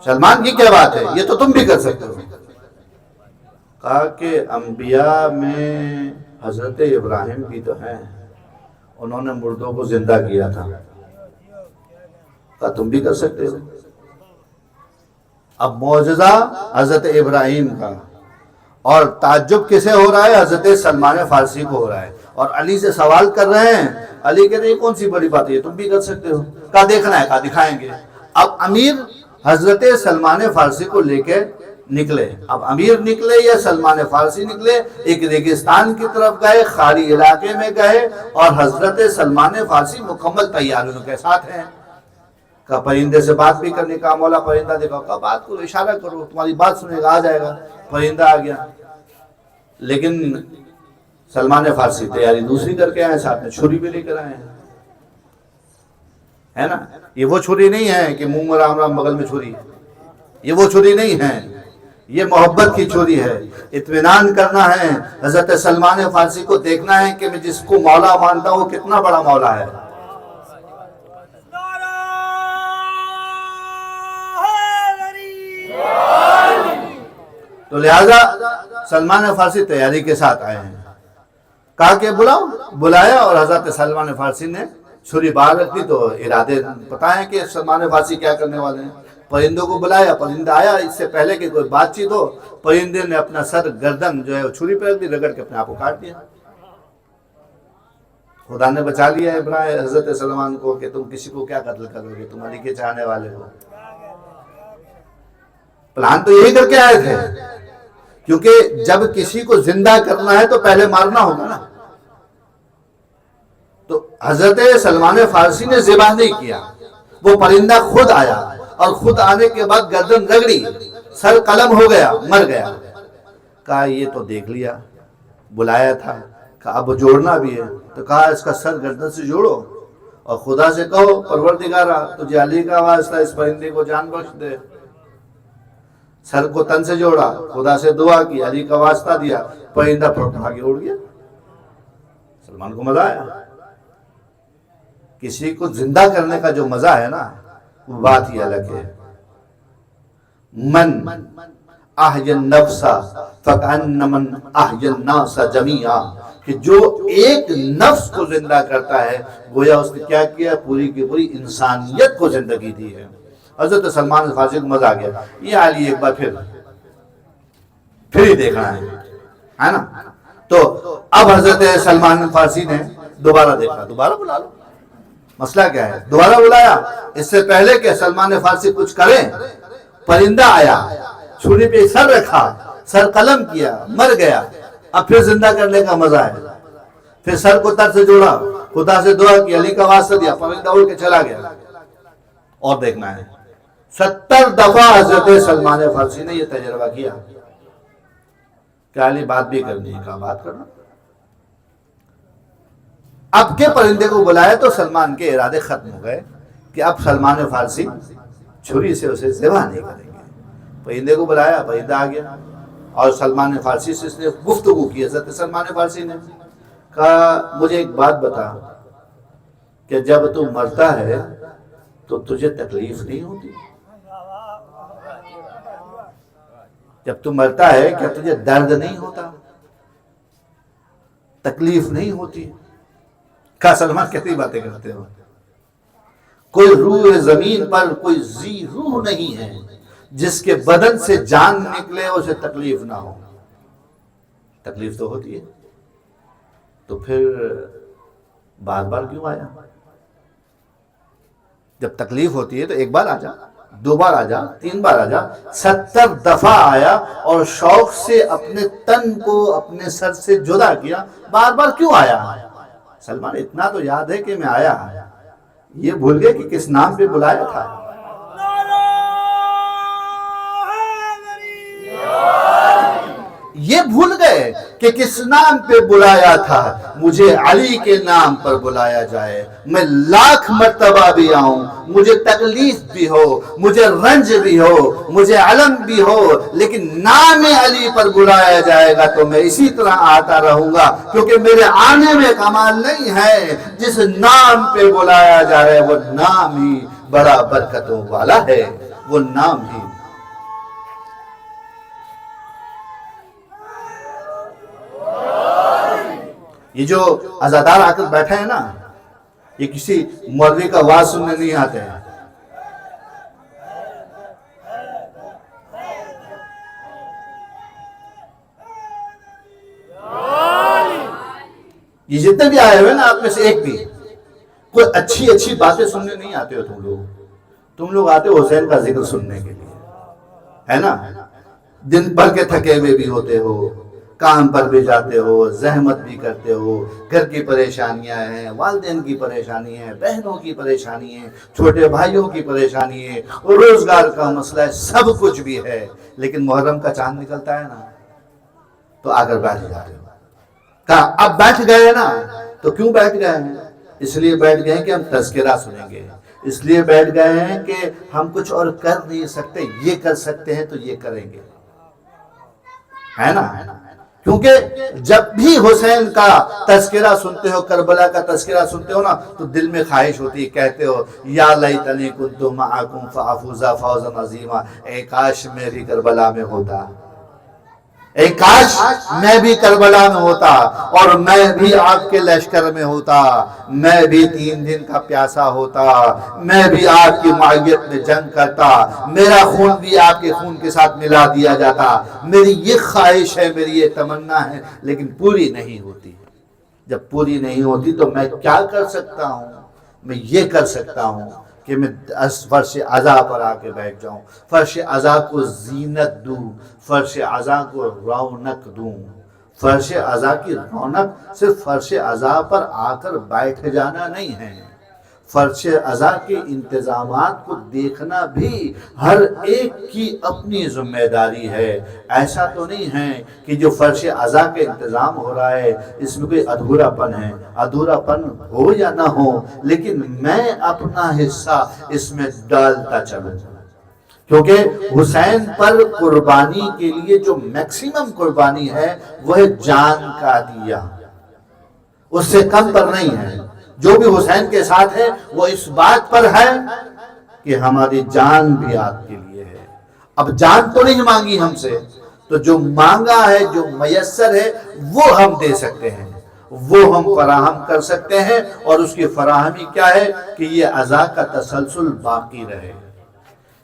سلمان یہ کیا بات ہے؟ یہ تو تم بھی کر سکتے ہو۔ کہا کہ انبیاء میں حضرت ابراہیم بھی تو ہیں، انہوں نے مردوں کو زندہ کیا تھا۔ کہا تم بھی کر سکتے ہو۔ اب معجزہ حضرت ابراہیم کا، اور تعجب کسے ہو رہا ہے؟ حضرت سلمان فارسی کو ہو رہا ہے، اور علی سے سوال کر رہے ہیں۔ علی کہتے ہیں یہ کون سی بڑی بات ہے، تم بھی کر سکتے ہو۔ کہا دیکھنا ہے؟ کہا دکھائیں گے۔ اب امیر حضرت سلمان فارسی کو لے کے نکلے۔ اب امیر نکلے یا سلمان فارسی نکلے، ایک ریگستان کی طرف گئے، خالی علاقے میں گئے، اور حضرت سلمان فارسی مکمل تیاریوں کے ساتھ ہیں۔ کہا پرندے سے بات بھی کرنے کا، مولا پرندہ دیکھو۔ کہا بات کرو، اشارہ کرو، تمہاری بات سنے گا، آ جائے گا۔ پرندہ آ گیا، لیکن سلمان فارسی تیاری دوسری کر کے آئے، ساتھ میں چھری بھی لے کر آئے ہیں، ہے نا؟ یہ وہ چھری نہیں ہے کہ منہ میں رام رام بغل میں چھری، یہ وہ چھری نہیں ہے، یہ محبت کی چھری ہے۔ اطمینان کرنا ہے، حضرت سلمان فارسی کو دیکھنا ہے کہ میں جس کو مولا مانتا ہوں کتنا بڑا مولا ہے۔ تو لہذا سلمان فارسی تیاری کے ساتھ آئے ہیں۔ کہا کہ بلاؤ، بلایا، اور حضرت سلمان فارسی نے چھری باہر رکھ دی۔ تو ارادے پتہ ہے کہ سلمان فارسی کیا کرنے والے ہیں۔ پرندوں کو بلایا، پرندہ آیا، اس سے پہلے کہ کوئی بات چیت ہو، پرندے نے اپنا سر گردن جو ہے چھری پہ رکھ دی، رگڑ کے اپنے آپ کو کاٹ دیا۔ خدا نے بچا لیا ابراہیم حضرت سلمان کو کہ تم کسی کو کیا قتل کرو گے، تم علی کے چاہنے والے ہو۔ پلان تو یہی کر کے آئے تھے، کیونکہ جب کسی کو زندہ کرنا ہے تو پہلے مارنا ہوگا نا۔ تو حضرت سلمان فارسی نے ذبح نہیں کیا، وہ پرندہ خود آیا اور خود آنے کے بعد گردن رگڑی، سر قلم ہو گیا، مر گیا۔ کہا یہ تو دیکھ لیا، بلایا تھا، کہا اب جوڑنا بھی ہے، تو کہا اس کا سر گردن سے جوڑو اور خدا سے کہو پروردگارا تجھے علی کا واسطہ اس پرندے کو جان بخش دے۔ سر کو تن سے جوڑا، خدا سے دعا کی، علی کا واسطہ دیا، پرندہ پھٹ آگے اڑ گیا۔ سلمان کو مزہ آیا۔ کسی کو زندہ کرنے کا جو مزہ ہے نا، وہ بات ہی الگ ہے۔ من احی النفس فکأنمن احی الناس جمیعا، کہ جو ایک نفس کو زندہ کرتا ہے گویا اس نے کیا کیا، پوری کی پوری انسانیت کو زندگی دی ہے۔ حضرت سلمان فارسی کو مزہ آ گیا، یہ علی ایک بار پھر ہی دیکھنا ہے نا۔ تو اب حضرت سلمان فارسی نے دوبارہ دیکھا، دوبارہ بلا لو، مسئلہ کیا ہے؟ دوبارہ بلایا۔ اس سے پہلے کہ سلمان فارسی کچھ کرے، پرندہ آیا، چھری پہ سر رکھا، سر قلم کیا، مر گیا۔ اب پھر زندہ کرنے کا مزہ ہے۔ پھر سر کو تر سے جوڑا، خدا سے دعا کی، علی کا واسطہ دیا، پرندہ اڑ کے چلا گیا۔ اور دیکھنا ہے 70 دفعہ حضرت سلمان فارسی نے یہ تجربہ کیا کہ علی بات بھی کرنی ہے، کہا بات کرنا۔ اب کے پرندے کو بلایا تو سلمان کے ارادے ختم ہو گئے کہ اب سلمان فارسی چھری سے اسے ذبح نہیں کریں گے۔ پرندے کو بلایا، پرندہ آ گیا اور سلمان فارسی سے اس نے گفتگو کی۔ حضرت سلمان فارسی نے کہا مجھے ایک بات بتا کہ جب تو مرتا ہے تو تجھے تکلیف نہیں ہوتی؟ جب تو مرتا ہے کیا تجھے درد نہیں ہوتا، تکلیف نہیں ہوتی؟ کہا سلمان کتنی باتیں کرتے ہو، کوئی روح زمین پر کوئی ذی روح نہیں ہے جس کے بدن سے جان نکلے اسے تکلیف نہ ہو۔ تکلیف تو ہوتی ہے، تو پھر بار بار کیوں آیا؟ جب تکلیف ہوتی ہے تو ایک بار آ جا، 2 بار آ جا، 3 بار آ جا، 70 دفعہ آیا اور شوق سے اپنے تن کو اپنے سر سے جدا کیا۔ بار بار کیوں آیا؟ سلمان اتنا تو یاد ہے کہ میں آیا، یہ بھول گئے کہ کس نام پہ بلایا تھا۔ یہ بھول گئے کہ کس نام پہ بلایا تھا۔ مجھے علی کے نام پر بلایا جائے، میں لاکھ مرتبہ بھی آؤں، مجھے تکلیف بھی ہو، مجھے رنج بھی ہو، مجھے علم بھی ہو، لیکن نام علی پر بلایا جائے گا تو میں اسی طرح آتا رہوں گا، کیونکہ میرے آنے میں کمال نہیں ہے، جس نام پہ بلایا جا رہا ہے وہ نام ہی بڑا برکتوں والا ہے، وہ نام ہی۔ یہ جو عزادار آ کر بیٹھے ہیں نا، یہ کسی مولوی کا واز سننے نہیں آتے ہیں۔ یہ جتنے بھی آئے ہوئے نا، آپ میں سے ایک بھی کوئی اچھی باتیں سننے نہیں آتے ہو تم لوگ آتے ہو حسین کا ذکر سننے کے لیے، ہے نا؟ دن بھر کے تھکے ہوئے بھی ہوتے ہو، کام پر بھی جاتے ہو، زحمت بھی کرتے ہو، گھر کی پریشانیاں ہیں، والدین کی پریشانی ہے، بہنوں کی پریشانی ہے، چھوٹے بھائیوں کی پریشانی ہے، روزگار کا مسئلہ ہے، سب کچھ بھی ہے، لیکن محرم کا چاند نکلتا ہے نا تو آ کر بیٹھ جاتے ہو۔ کہا اب بیٹھ گئے نا، تو کیوں بیٹھ گئے ہیں؟ اس لیے بیٹھ گئے ہیں کہ ہم تذکرہ سنیں گے، اس لیے بیٹھ گئے ہیں کہ ہم کچھ اور کر نہیں سکتے، یہ کر سکتے ہیں تو یہ کریں گے، ہے نا؟ کیونکہ جب بھی حسین کا تذکرہ سنتے ہو، کربلا کا تذکرہ سنتے ہو نا، تو دل میں خواہش ہوتی ہے، کہتے ہو یا لیتنی کنت معکم فافوز فوزا عظیما، اے کاش میں بھی کربلا میں ہوتا، اے کاش میں بھی کربلا میں ہوتا، اور میں بھی آپ کے لشکر میں ہوتا، میں بھی 3 دن کا پیاسا ہوتا، میں بھی آپ کی معیت میں جنگ کرتا، میرا خون بھی آپ کے خون کے ساتھ ملا دیا جاتا۔ میری یہ خواہش ہے، میری یہ تمنا ہے، لیکن پوری نہیں ہوتی۔ جب پوری نہیں ہوتی تو میں کیا کر سکتا ہوں؟ میں یہ کر سکتا ہوں کہ میں فرش عزا پر آ کے بیٹھ جاؤں، فرش عزا کو زینت دوں، فرش عزا کو رونق دوں۔ فرش عزا کی رونق صرف فرش عزا پر آ کر بیٹھ جانا نہیں ہے، فرش ازا کے انتظامات کو دیکھنا بھی ہر ایک کی اپنی ذمہ داری ہے۔ ایسا تو نہیں ہے کہ جو فرش ازا کے انتظام ہو رہا ہے اس میں کوئی ادھورا پن ہے، ادھورا پن ہو یا نہ ہو لیکن میں اپنا حصہ اس میں ڈالتا چلوں، کیونکہ حسین پر قربانی کے لیے جو میکسیمم قربانی ہے وہ ہے جان کا دیا، اس سے کم پر نہیں ہے۔ جو بھی حسین کے ساتھ ہے وہ اس بات پر ہے کہ ہماری جان بھی آپ کے لیے ہے۔ اب جان تو نہیں مانگی ہم سے، تو جو مانگا ہے، جو میسر ہے وہ ہم دے سکتے ہیں، وہ ہم فراہم کر سکتے ہیں، اور اس کی فراہمی کیا ہے کہ یہ عزا کا تسلسل باقی رہے۔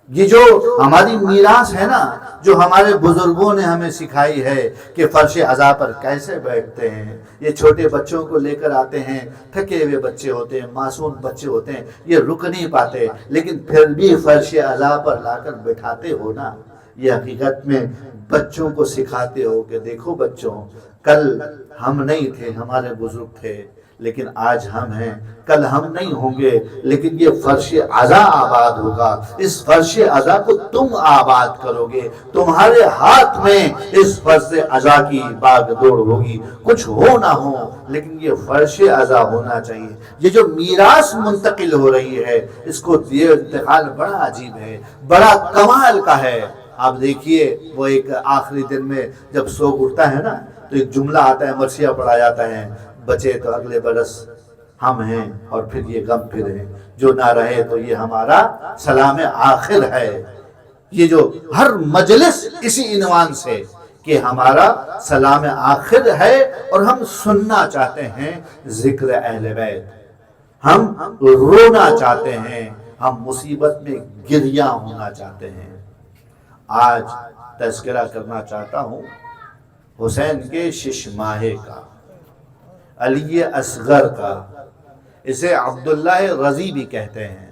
یہ جو ہماری میراث ہے نا، جو ہمارے بزرگوں نے ہمیں سکھائی ہے کہ فرش عزا پر کیسے بیٹھتے ہیں۔ یہ چھوٹے بچوں کو لے کر آتے ہیں، تھکے ہوئے بچے ہوتے ہیں، معصوم بچے ہوتے ہیں، یہ رک نہیں پاتے، لیکن پھر بھی فرش عزا پر لا کر بٹھاتے ہو نا، یہ حقیقت میں بچوں کو سکھاتے ہو کہ دیکھو بچوں، کل ہم نہیں تھے، ہمارے بزرگ تھے، لیکن آج ہم ہیں، کل ہم نہیں ہوں گے، لیکن یہ فرش عزا آباد ہوگا۔ اس فرش عزا کو تم آباد کرو گے، تمہارے ہاتھ میں اس فرش عزا کی باغ دوڑ ہوگی، کچھ ہو نہ ہو لیکن یہ فرش عزا ہونا چاہیے۔ یہ جو میراث منتقل ہو رہی ہے اس کو یہ انتقال بڑا عجیب ہے، بڑا کمال کا ہے۔ آپ دیکھیے وہ ایک آخری دن میں جب سوگ اٹھتا ہے نا تو ایک جملہ آتا ہے، مرثیہ پڑھا جاتا ہے، بچے تو اگلے برس ہم ہیں اور پھر یہ غم پھر ہے، جو نہ رہے تو یہ ہمارا سلام آخر ہے۔ یہ جو ہر مجلس اسی عنوان سے کہ ہمارا سلام آخر ہے، اور ہم سننا چاہتے ہیں ذکر اہل بیت، ہم رونا چاہتے ہیں، ہم مصیبت میں گریاں ہونا چاہتے ہیں۔ آج تذکرہ کرنا چاہتا ہوں حسین کے شش ماہے کا، علی اصغر کا، اسے عبداللہ رضی بھی کہتے ہیں،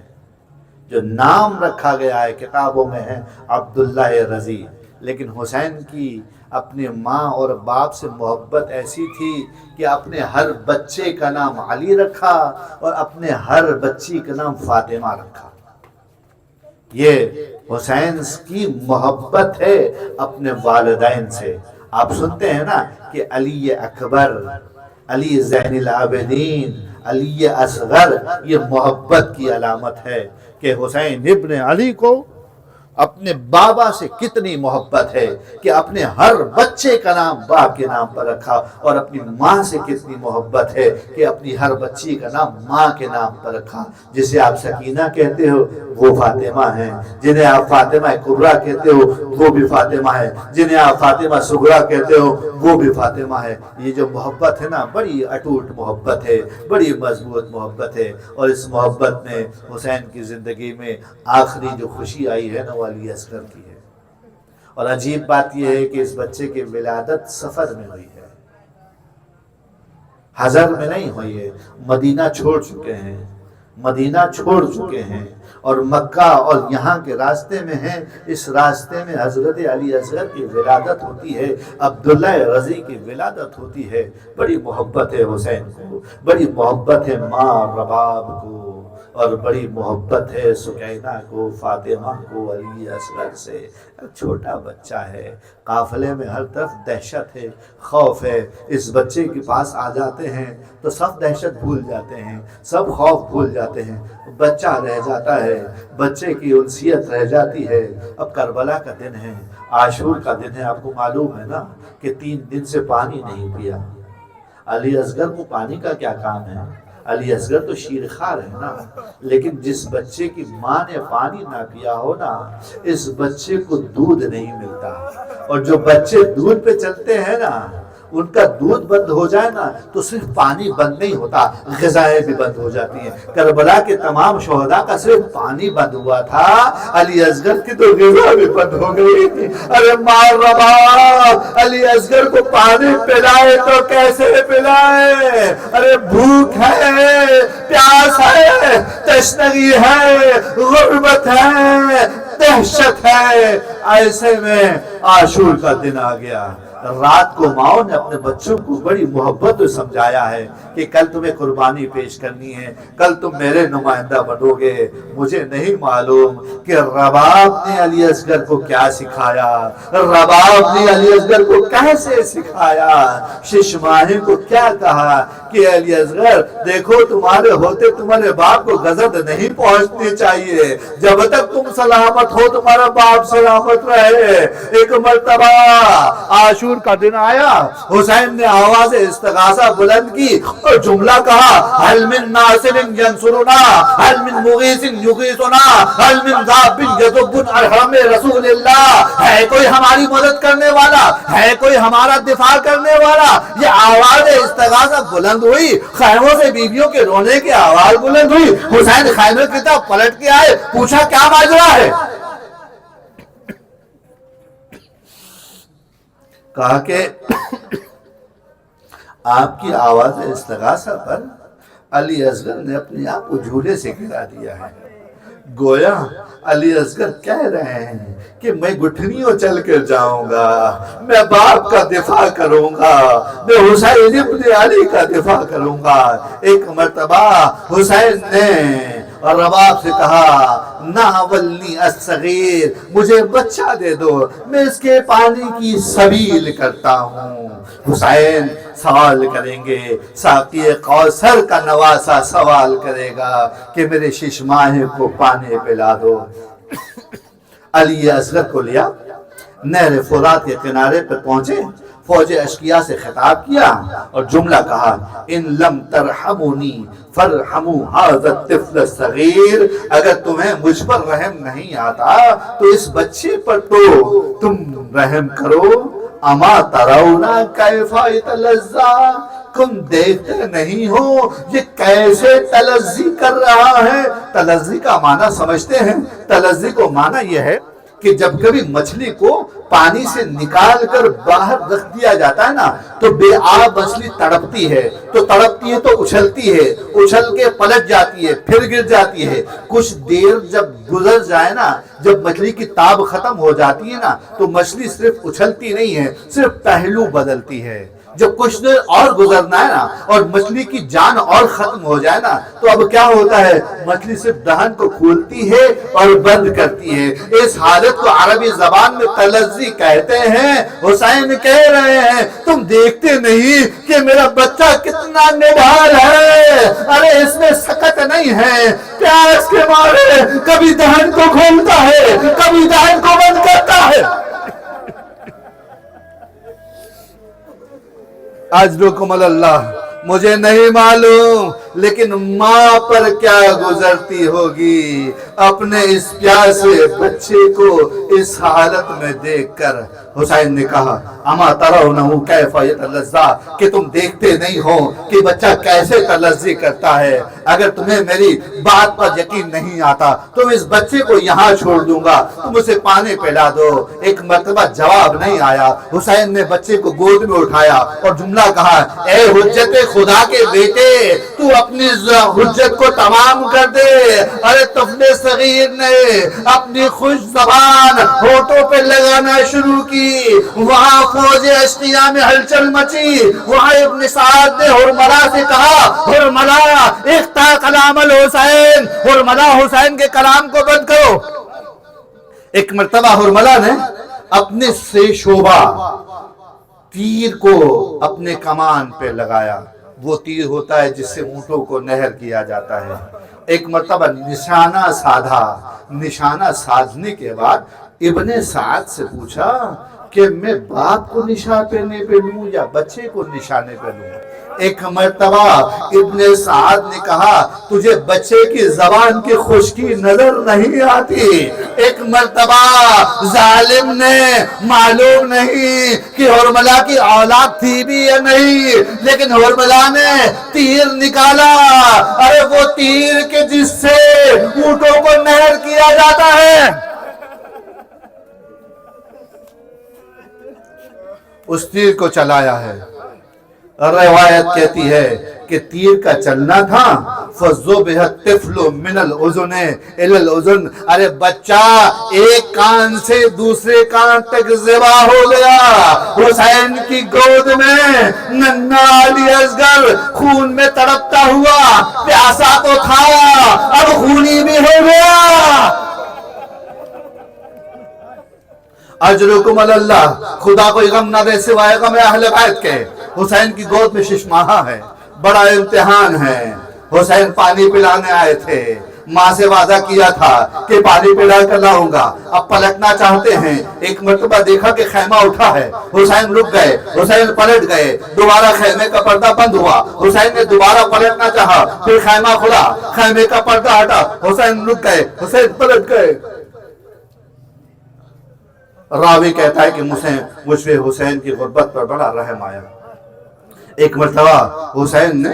جو نام رکھا گیا ہے کتابوں میں ہے عبداللہ رضی، لیکن حسین کی اپنے ماں اور باپ سے محبت ایسی تھی کہ اپنے ہر بچے کا نام علی رکھا اور اپنے ہر بچی کا نام فاطمہ رکھا۔ یہ حسین کی محبت ہے اپنے والدین سے۔ آپ سنتے ہیں نا کہ علی اکبر، علی زین العابدین، علی اصغر، یہ محبت کی علامت ہے کہ حسین ابن علی کو اپنے بابا سے کتنی محبت ہے کہ اپنے ہر بچے کا نام باپ کے نام پر رکھا، اور اپنی ماں سے کتنی محبت ہے کہ اپنی ہر بچی کا نام ماں کے نام پر رکھا۔ جسے آپ سکینہ کہتے ہو وہ فاطمہ ہیں، جنہیں آپ فاطمہ کبریٰ کہتے ہو وہ بھی فاطمہ ہے، جنہیں آپ فاطمہ صغریٰ کہتے ہو وہ بھی فاطمہ ہے۔ یہ جو محبت ہے نا بڑی اٹوٹ محبت ہے، بڑی مضبوط محبت ہے، اور اس محبت میں حسین کی زندگی میں آخری جو خوشی آئی ہے نا وہ علی اصغر کی ہے۔ اور عجیب بات یہ ہے کہ اس بچے کی ولادت سفر میں ہوئی ہے، حضر میں نہیں ہوئی ہے، مدینہ چھوڑ چکے ہیں، مدینہ چھوڑ چکے ہیں اور مکہ اور یہاں کے راستے میں ہیں۔ اس راستے میں حضرت علی اصغر کی ولادت ہوتی ہے، عبداللہ رضی کی ولادت ہوتی ہے۔ بڑی محبت ہے حسین کو، بڑی محبت ہے ماں رباب کو، اور بڑی محبت ہے سکینہ کو، فاطمہ کو علی اصغر سے۔ چھوٹا بچہ ہے، قافلے میں ہر طرف دہشت ہے، خوف ہے۔ اس بچے کے پاس آ جاتے ہیں تو سب دہشت بھول جاتے ہیں، سب خوف بھول جاتے ہیں، بچہ رہ جاتا ہے، بچے کی انسیت رہ جاتی ہے۔ اب کربلا کا دن ہے، عاشور کا دن ہے، آپ کو معلوم ہے نا کہ 3 دن سے پانی نہیں پیا۔ علی اصغر کو پانی کا کیا کام ہے؟ علی اصغر تو شیرخوار ہے نا، لیکن جس بچے کی ماں نے پانی نہ پیا ہو نا، اس بچے کو دودھ نہیں ملتا۔ اور جو بچے دودھ پہ چلتے ہیں نا، ان کا دودھ بند ہو جائے نا تو صرف پانی بند نہیں ہوتا، غذائیں بھی بند ہو جاتی ہیں۔ کربلا کے تمام شہداء کا صرف پانی بند ہوا تھا، علی اصغر کی تو غذا بھی بند ہو گئی۔ ارے ماں رباب علی اصغر کو پانی پلائے تو کیسے پلائے؟ ارے بھوک ہے، پیاس ہے، تشنگی ہے، غربت ہے، دہشت ہے۔ ایسے میں عاشور کا دن آ گیا، رات کو ماؤں نے اپنے بچوں کو بڑی محبت سے سمجھایا ہے کہ کل تمہیں قربانی پیش کرنی ہے، کل تم میرے نمائندہ بنو گے۔ مجھے نہیں معلوم کہ رباب نے علی اصغر کو کیا سکھایا، رباب نے علی اصغر کو کیسے سکھایا، ششماہی کو کیا کہا کہ علی اصغر دیکھو تمہارے ہوتے تمہارے باپ کو غضب نہیں پہنچنی چاہیے، جب تک تم سلامت ہو تمہارا باپ سلامت رہے۔ ایک مرتبہ عاشور کا دن آیا، حسین نے آواز استغاثہ بلند کی اور جملہ کہا، هل من ناصر ینصرنا، هل من مغیث یغیثنا، هل من ذاب یذب عن حرم رسول اللہ، ہے کوئی ہماری مدد کرنے والا، ہے کوئی ہمارا دفاع کرنے والا۔ یہ آواز استغاثہ بلند ہوئی، خیموں سے بیویوں کے رونے کی آواز بلند ہوئی۔ حسین خیمے کی طرف پلٹ کے آئے، پوچھا کیا ماجرا ہے؟ کہا کہ آپ کی آواز استغاثہ پر علی اصغر نے اپنے آپ کو جھولے سے گرا دیا ہے۔ گویا علی اصغر کہہ رہے ہیں کہ میں گٹھنیوں چل کر جاؤں گا، میں باپ کا دفاع کروں گا، میں حسین ابن علی کا دفاع کروں گا۔ ایک مرتبہ حسین نے رباب سے کہا، ناولنی الصغیر، مجھے بچہ دے دو، میں اس کے پانی کی سبیل کرتا ہوں۔ حسین سوال کریں گے، ساقی کوثر کا نواسا سوال کرے گا کہ میرے ششماہے کو پانی پلا دو۔ علی اصغر کو لیا، نہر فرات کے کنارے پر پہنچے، فوج اشقیاء سے خطاب کیا اور جملہ کہا، ان لم ترحمونی فرحموا ھذا الطفل الصغیر، اگر تمہیں مجھ پر رحم نہیں آتا تو اس بچے پر تو تم رحم کرو۔ اما ترونا کیف یتلذا، تم دیکھتے نہیں ہو یہ کیسے تلذی کر رہا ہے۔ تلذی کا معنی سمجھتے ہیں؟ تلذی کو معنی یہ ہے کہ جب کبھی مچھلی کو پانی سے نکال کر باہر رکھ دیا جاتا ہے نا تو بے آب مچھلی تڑپتی ہے، تو تڑپتی ہے تو اچھلتی ہے، اچھل کے پلٹ جاتی ہے، پھر گر جاتی ہے۔ کچھ دیر جب گزر جائے نا، جب مچھلی کی تاب ختم ہو جاتی ہے نا تو مچھلی صرف اچھلتی نہیں ہے، صرف پہلو بدلتی ہے۔ جب کچھ دیر اور گزرنا ہے نا اور مچھلی کی جان اور ختم ہو جائے نا تو اب کیا ہوتا ہے، مچھلی صرف دہن کو کھولتی ہے اور بند کرتی ہے۔ اس حالت کو عربی زبان میں تلذی کہتے ہیں۔ حسین کہہ رہے ہیں تم دیکھتے نہیں کہ میرا بچہ کتنا نڈھال ہے، ارے اس میں سکت نہیں ہے، پیاس کے مارے کبھی دہن کو کھولتا ہے کبھی دہن کو بند کرتا ہے۔ اجرکم اللہ، مجھے نہیں معلوم لیکن ماں پر کیا گزرتی ہوگی اپنے اس پیاسے بچے کو اس حالت میں دیکھ کر۔ حسین نے کہا، اما ترونہ کیف یتلذا، کہ تم دیکھتے نہیں ہو کہ بچہ کیسے تلذی کرتا ہے۔ اگر تمہیں میری بات پر یقین نہیں آتا تو میں اس بچے کو یہاں چھوڑ دوں گا، تم اسے پانی پلا دو۔ ایک مرتبہ جواب نہیں آیا، حسین نے بچے کو گود میں اٹھایا اور جملہ کہا، اے حجت خدا کے بیٹے، تو اپنی حجت کو تمام کر دے۔ ارے طفل صغیر نے اپنی خوش زبان ہونٹوں پہ لگانا شروع کی، وہاں فوج اشقیاء میں ہلچل مچی۔ وہاں ابن سعد نے حرملہ سے کہا، حرملہ اقطع کلام الحسین، حرملہ حسین کے کلام کو بند کرو۔ ایک مرتبہ حرملہ نے اپنے سے شعبہ تیر کو اپنے کمان پہ لگایا، وہ تیر ہوتا ہے جس سے اونٹوں کو نہر کیا جاتا ہے۔ ایک مرتبہ نشانہ سادھا، نشانہ سادھنے کے بعد ابن سعد سے پوچھا کہ میں باپ کو نشانے پہ لوں یا بچے کو نشانے پہ لوں؟ ایک مرتبہ ابن سعد نے کہا، تجھے بچے کی زبان کی خشکی نظر نہیں آتی؟ ایک مرتبہ ظالم نے، معلوم نہیں کہ حرملہ کی اولاد تھی بھی یا نہیں، لیکن حرملہ نے تیر نکالا، ارے وہ تیر کے جس سے اونٹوں کو نہر کیا جاتا ہے، اس تیر کو چلایا ہے۔ روایت کہتی ہے کہ تیر کا چلنا تھا فَذُبِحَ الطِّفْلُ مِنَ الْأُذُنِ إِلَى الْأُذُنِ، ارے بچہ ایک کان سے دوسرے کان تک ذبح ہو گیا۔ حسین کی گود میں ننھا علی اصغر خون میں تڑپتا ہوا، پیاسا تو تھا اب خونی بھی ہو گیا۔ اجرکم اللہ، خدا کوئی غم نہ دے سوائے غم اہل بیت کے۔ حسین کی گود میں ششماہا ہے، بڑا امتحان ہے۔ حسین پانی پلانے آئے تھے، ماں سے وعدہ کیا تھا کہ پانی پلا کر لاؤں گا، اب پلٹنا چاہتے ہیں۔ ایک مرتبہ دیکھا کہ خیمہ اٹھا ہے، حسین رک گئے، حسین پلٹ گئے، دوبارہ خیمے کا پردہ بند ہوا، حسین نے دوبارہ پلٹنا چاہا، پھر خیمہ کھلا، خیمے کا پردہ ہٹا، حسین رک گئے، حسین پلٹ گئے۔ راوی کہتا ہے کہ مجھ پہ حسین کی غربت پر بڑا رحم آیا۔ ایک مرتبہ حسین نے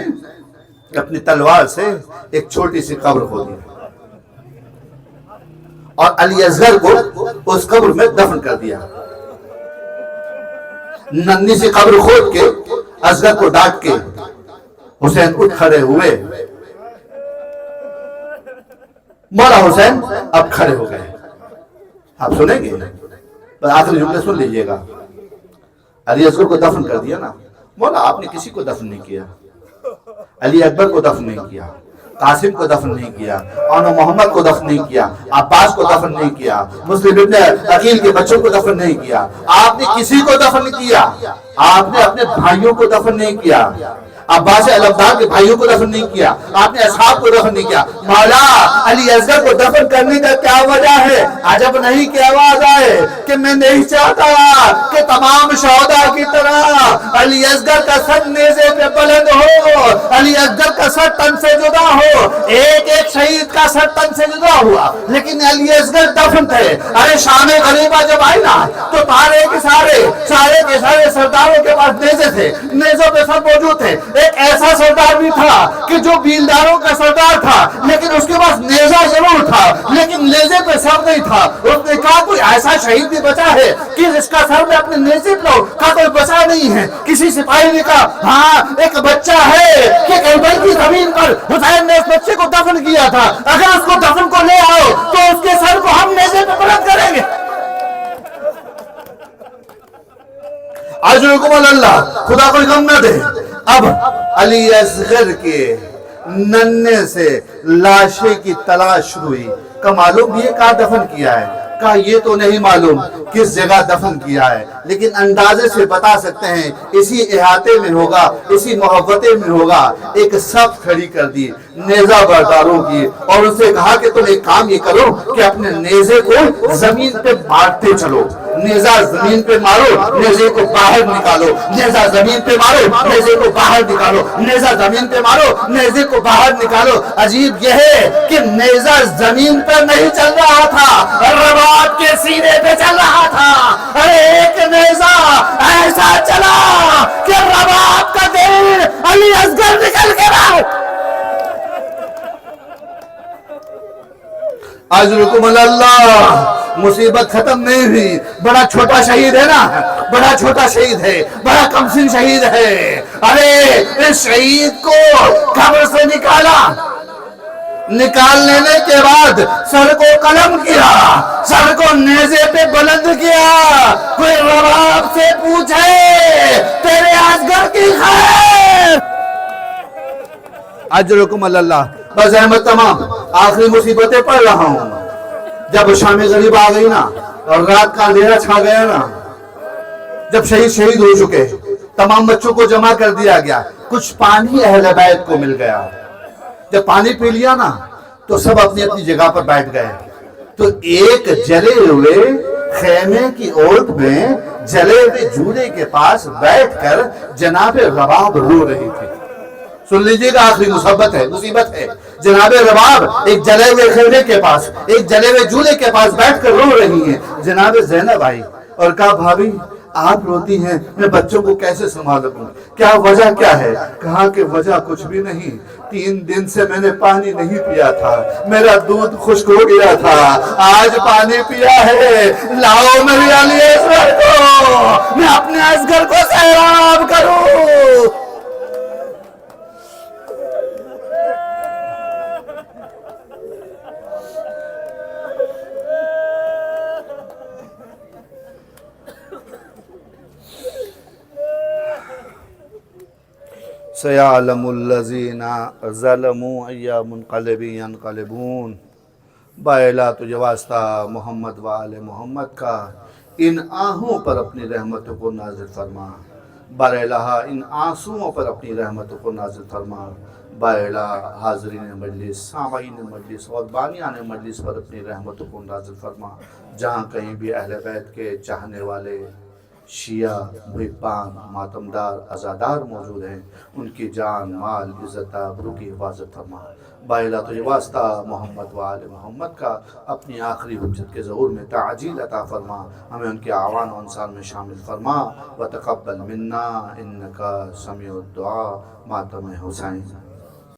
اپنی تلوار سے ایک چھوٹی سی قبر کھودی اور علی اصغر کو اس قبر میں دفن کر دیا۔ ننھی سی قبر کھود کے اصغر کو ڈانٹ کے حسین اٹھ کھڑے ہوئے۔ مولا حسین اب کھڑے ہو گئے، آپ سنیں گے، آخری جملے سن لیجئے گا۔ علی اصغر کو دفن کر دیا نا، مولا آپ نے کسی کو دفن نہیں کیا، علی اکبر کو دفن نہیں کیا، قاسم کو دفن نہیں کیا، اور محمد کو دفن نہیں کیا، عباس کو دفن نہیں کیا، مسلم ابن عقیل کے بچوں کو دفن نہیں کیا، آپ نے کسی کو دفن نہیں کیا، آپ نے اپنے بھائیوں کو دفن نہیں کیا، عباس الابدار کے بھائیوں کو دفن نہیں کیا، آپ نے اصحاب کو دفن نہیں کیا۔ مولا علی اصغر کو دفن کرنے کا کیا وجہ ہے؟ عجب نہیں کہ آواز آئے کہ میں نہیں چاہتا کہ تمام شہداء کی طرح علی اصغر کا سر نیزے پہ بلند ہو، علی اصغر کا سر تن سے جدا ہو۔ ایک ایک شہید کا سر تن سے جدا ہوا، لیکن علی اصغر دفن تھے۔ ارے شام غریبہ جب آئی نا تو سارے کے سارے سرداروں کے پاس نیزے تھے، نیزوں پہ سر موجود تھے۔ ایک ایسا سردار بھی تھا کہ جو بیلداروں کا سردار تھا، لیکن اس کے پاس نیزہ ضرور تھا لیکن نیزے پہ سر نہیں تھا۔ اس نے کہا کوئی ایسا شہید بھی بچا ہے کہ جس کا سر میں اپنے نیزے پہ لاؤں؟ کہا کوئی بچا نہیں ہے۔ کسی سپاہی نے کہا ہاں ایک بچہ ہے کہ کربلا کی زمین پر حسین نے اس بچے کو دفن کیا تھا، اگر اس کو دفن کو لے آؤ تو اس کے سر کو ہم نیزے پہ بلند کریں گے۔ اجرکم اللہ، خدا کوئی غم نہ دے۔ اب علی اصغر کے ننھے سے لاشے کی تلاش شروع ہوئی۔ کا معلوم یہ کہاں دفن کیا ہے؟ کہا یہ تو نہیں معلوم کس جگہ دفن کیا ہے، لیکن اندازے سے بتا سکتے ہیں اسی احاطے میں ہوگا، اسی محوطے میں ہوگا۔ ایک صف کھڑی کر دی نیزہ برداروں کی اور ان سے کہا کہ تم ایک کام یہ کرو کہ اپنے نیزے کو زمین پہ مارتے چلو، نیزہ زمین پہ مارو، نیزے کو باہر نکالو، نیزہ زمین پہ مارو، نیزے کو باہر نکالو، نیزہ زمین پہ مارو، نیزے کو باہر نکالو۔ عجیب یہ ہے کہ نیزہ زمین پہ نہیں چل رہا تھا، رباط کے سینے پہ چل رہا تھا۔ ارے ایک نیزہ ایسا چلا کہ رباط کا دل علی اصغر نکل کے رہا۔ اجرکم اللہ، مصیبت ختم نہیں ہوئی۔ بڑا چھوٹا شہید ہے نا، بڑا چھوٹا شہید ہے، بڑا کمسن شہید ہے۔ ارے اس شہید کو قبر سے نکالا، نکال لینے کے بعد سر کو قلم کیا، سر کو نیزے پہ بلند کیا۔ کوئی رباب سے پوچھے تیرے اصغر کی خیر۔ اجرکم اللہ، بس احمد تمام آخری مصیبتیں پڑھ رہا ہوں۔ جب شام غریب آ گئی نا اور رات کا اندھیرا چھا گیا نا، جب شہید ہو چکے، تمام بچوں کو جمع کر دیا گیا، کچھ پانی اہل بیت کو مل گیا۔ جب پانی پی لیا نا تو سب اپنی اپنی جگہ پر بیٹھ گئے۔ تو ایک جلے ہوئے خیمے کی اوٹ میں جلے ہوئے جولے کے پاس بیٹھ کر جناب رباب رو رہی تھی۔ سن لیجئے گا، آخری مصیبت ہے۔ جناب رباب ایک جلے ہوئے خیمے کے پاس، ایک جلے ہوئے جولے کے پاس بیٹھ کر رو رہی ہیں۔ جناب زینب آئی اور کہا بھابی آپ روتی ہیں، میں بچوں کو کیسے سنبھالوں، کیا وجہ کیا ہے؟ کہا کہ وجہ کچھ بھی نہیں، 3 دن سے میں نے پانی نہیں پیا تھا، میرا دودھ خشک ہو گیا تھا، آج پانی پیا ہے، لاؤ میری علی اصغر کو، میں اپنے اصغر کو سیراب کروں۔ فَسَيَعْلَمُ الَّذِينَ ظَلَمُوا أَيَّ مُنْقَلِبٍ يَنْقَلِبُونَ۔ بائلہ تجھے واسطہ محمد و آل محمد کا، ان آہوں پر اپنی رحمتوں کو نازل فرما، بار الہ ان آنسوؤں پر اپنی رحمتوں کو نازل فرما، بار الہ حاضرین مجلس، سامعین مجلس اور بانیان مجلس پر اپنی رحمتوں کو نازل فرما۔ جہاں کہیں بھی اہل بیت کے چاہنے والے شیعہ، محبان، ماتمدار، عزادار موجود ہیں، ان کی جان، مال، عزت، آبرو کی حفاظت فرما۔ بائلہ تجھے واسطہ محمد و آل محمد کا، اپنی آخری حجت کے ظہور میں تعجیل عطا فرما، ہمیں ان کے اعوان و انصار میں شامل فرما۔ وتقبل منا انکا سمیع الدعا، ماتم حسین۔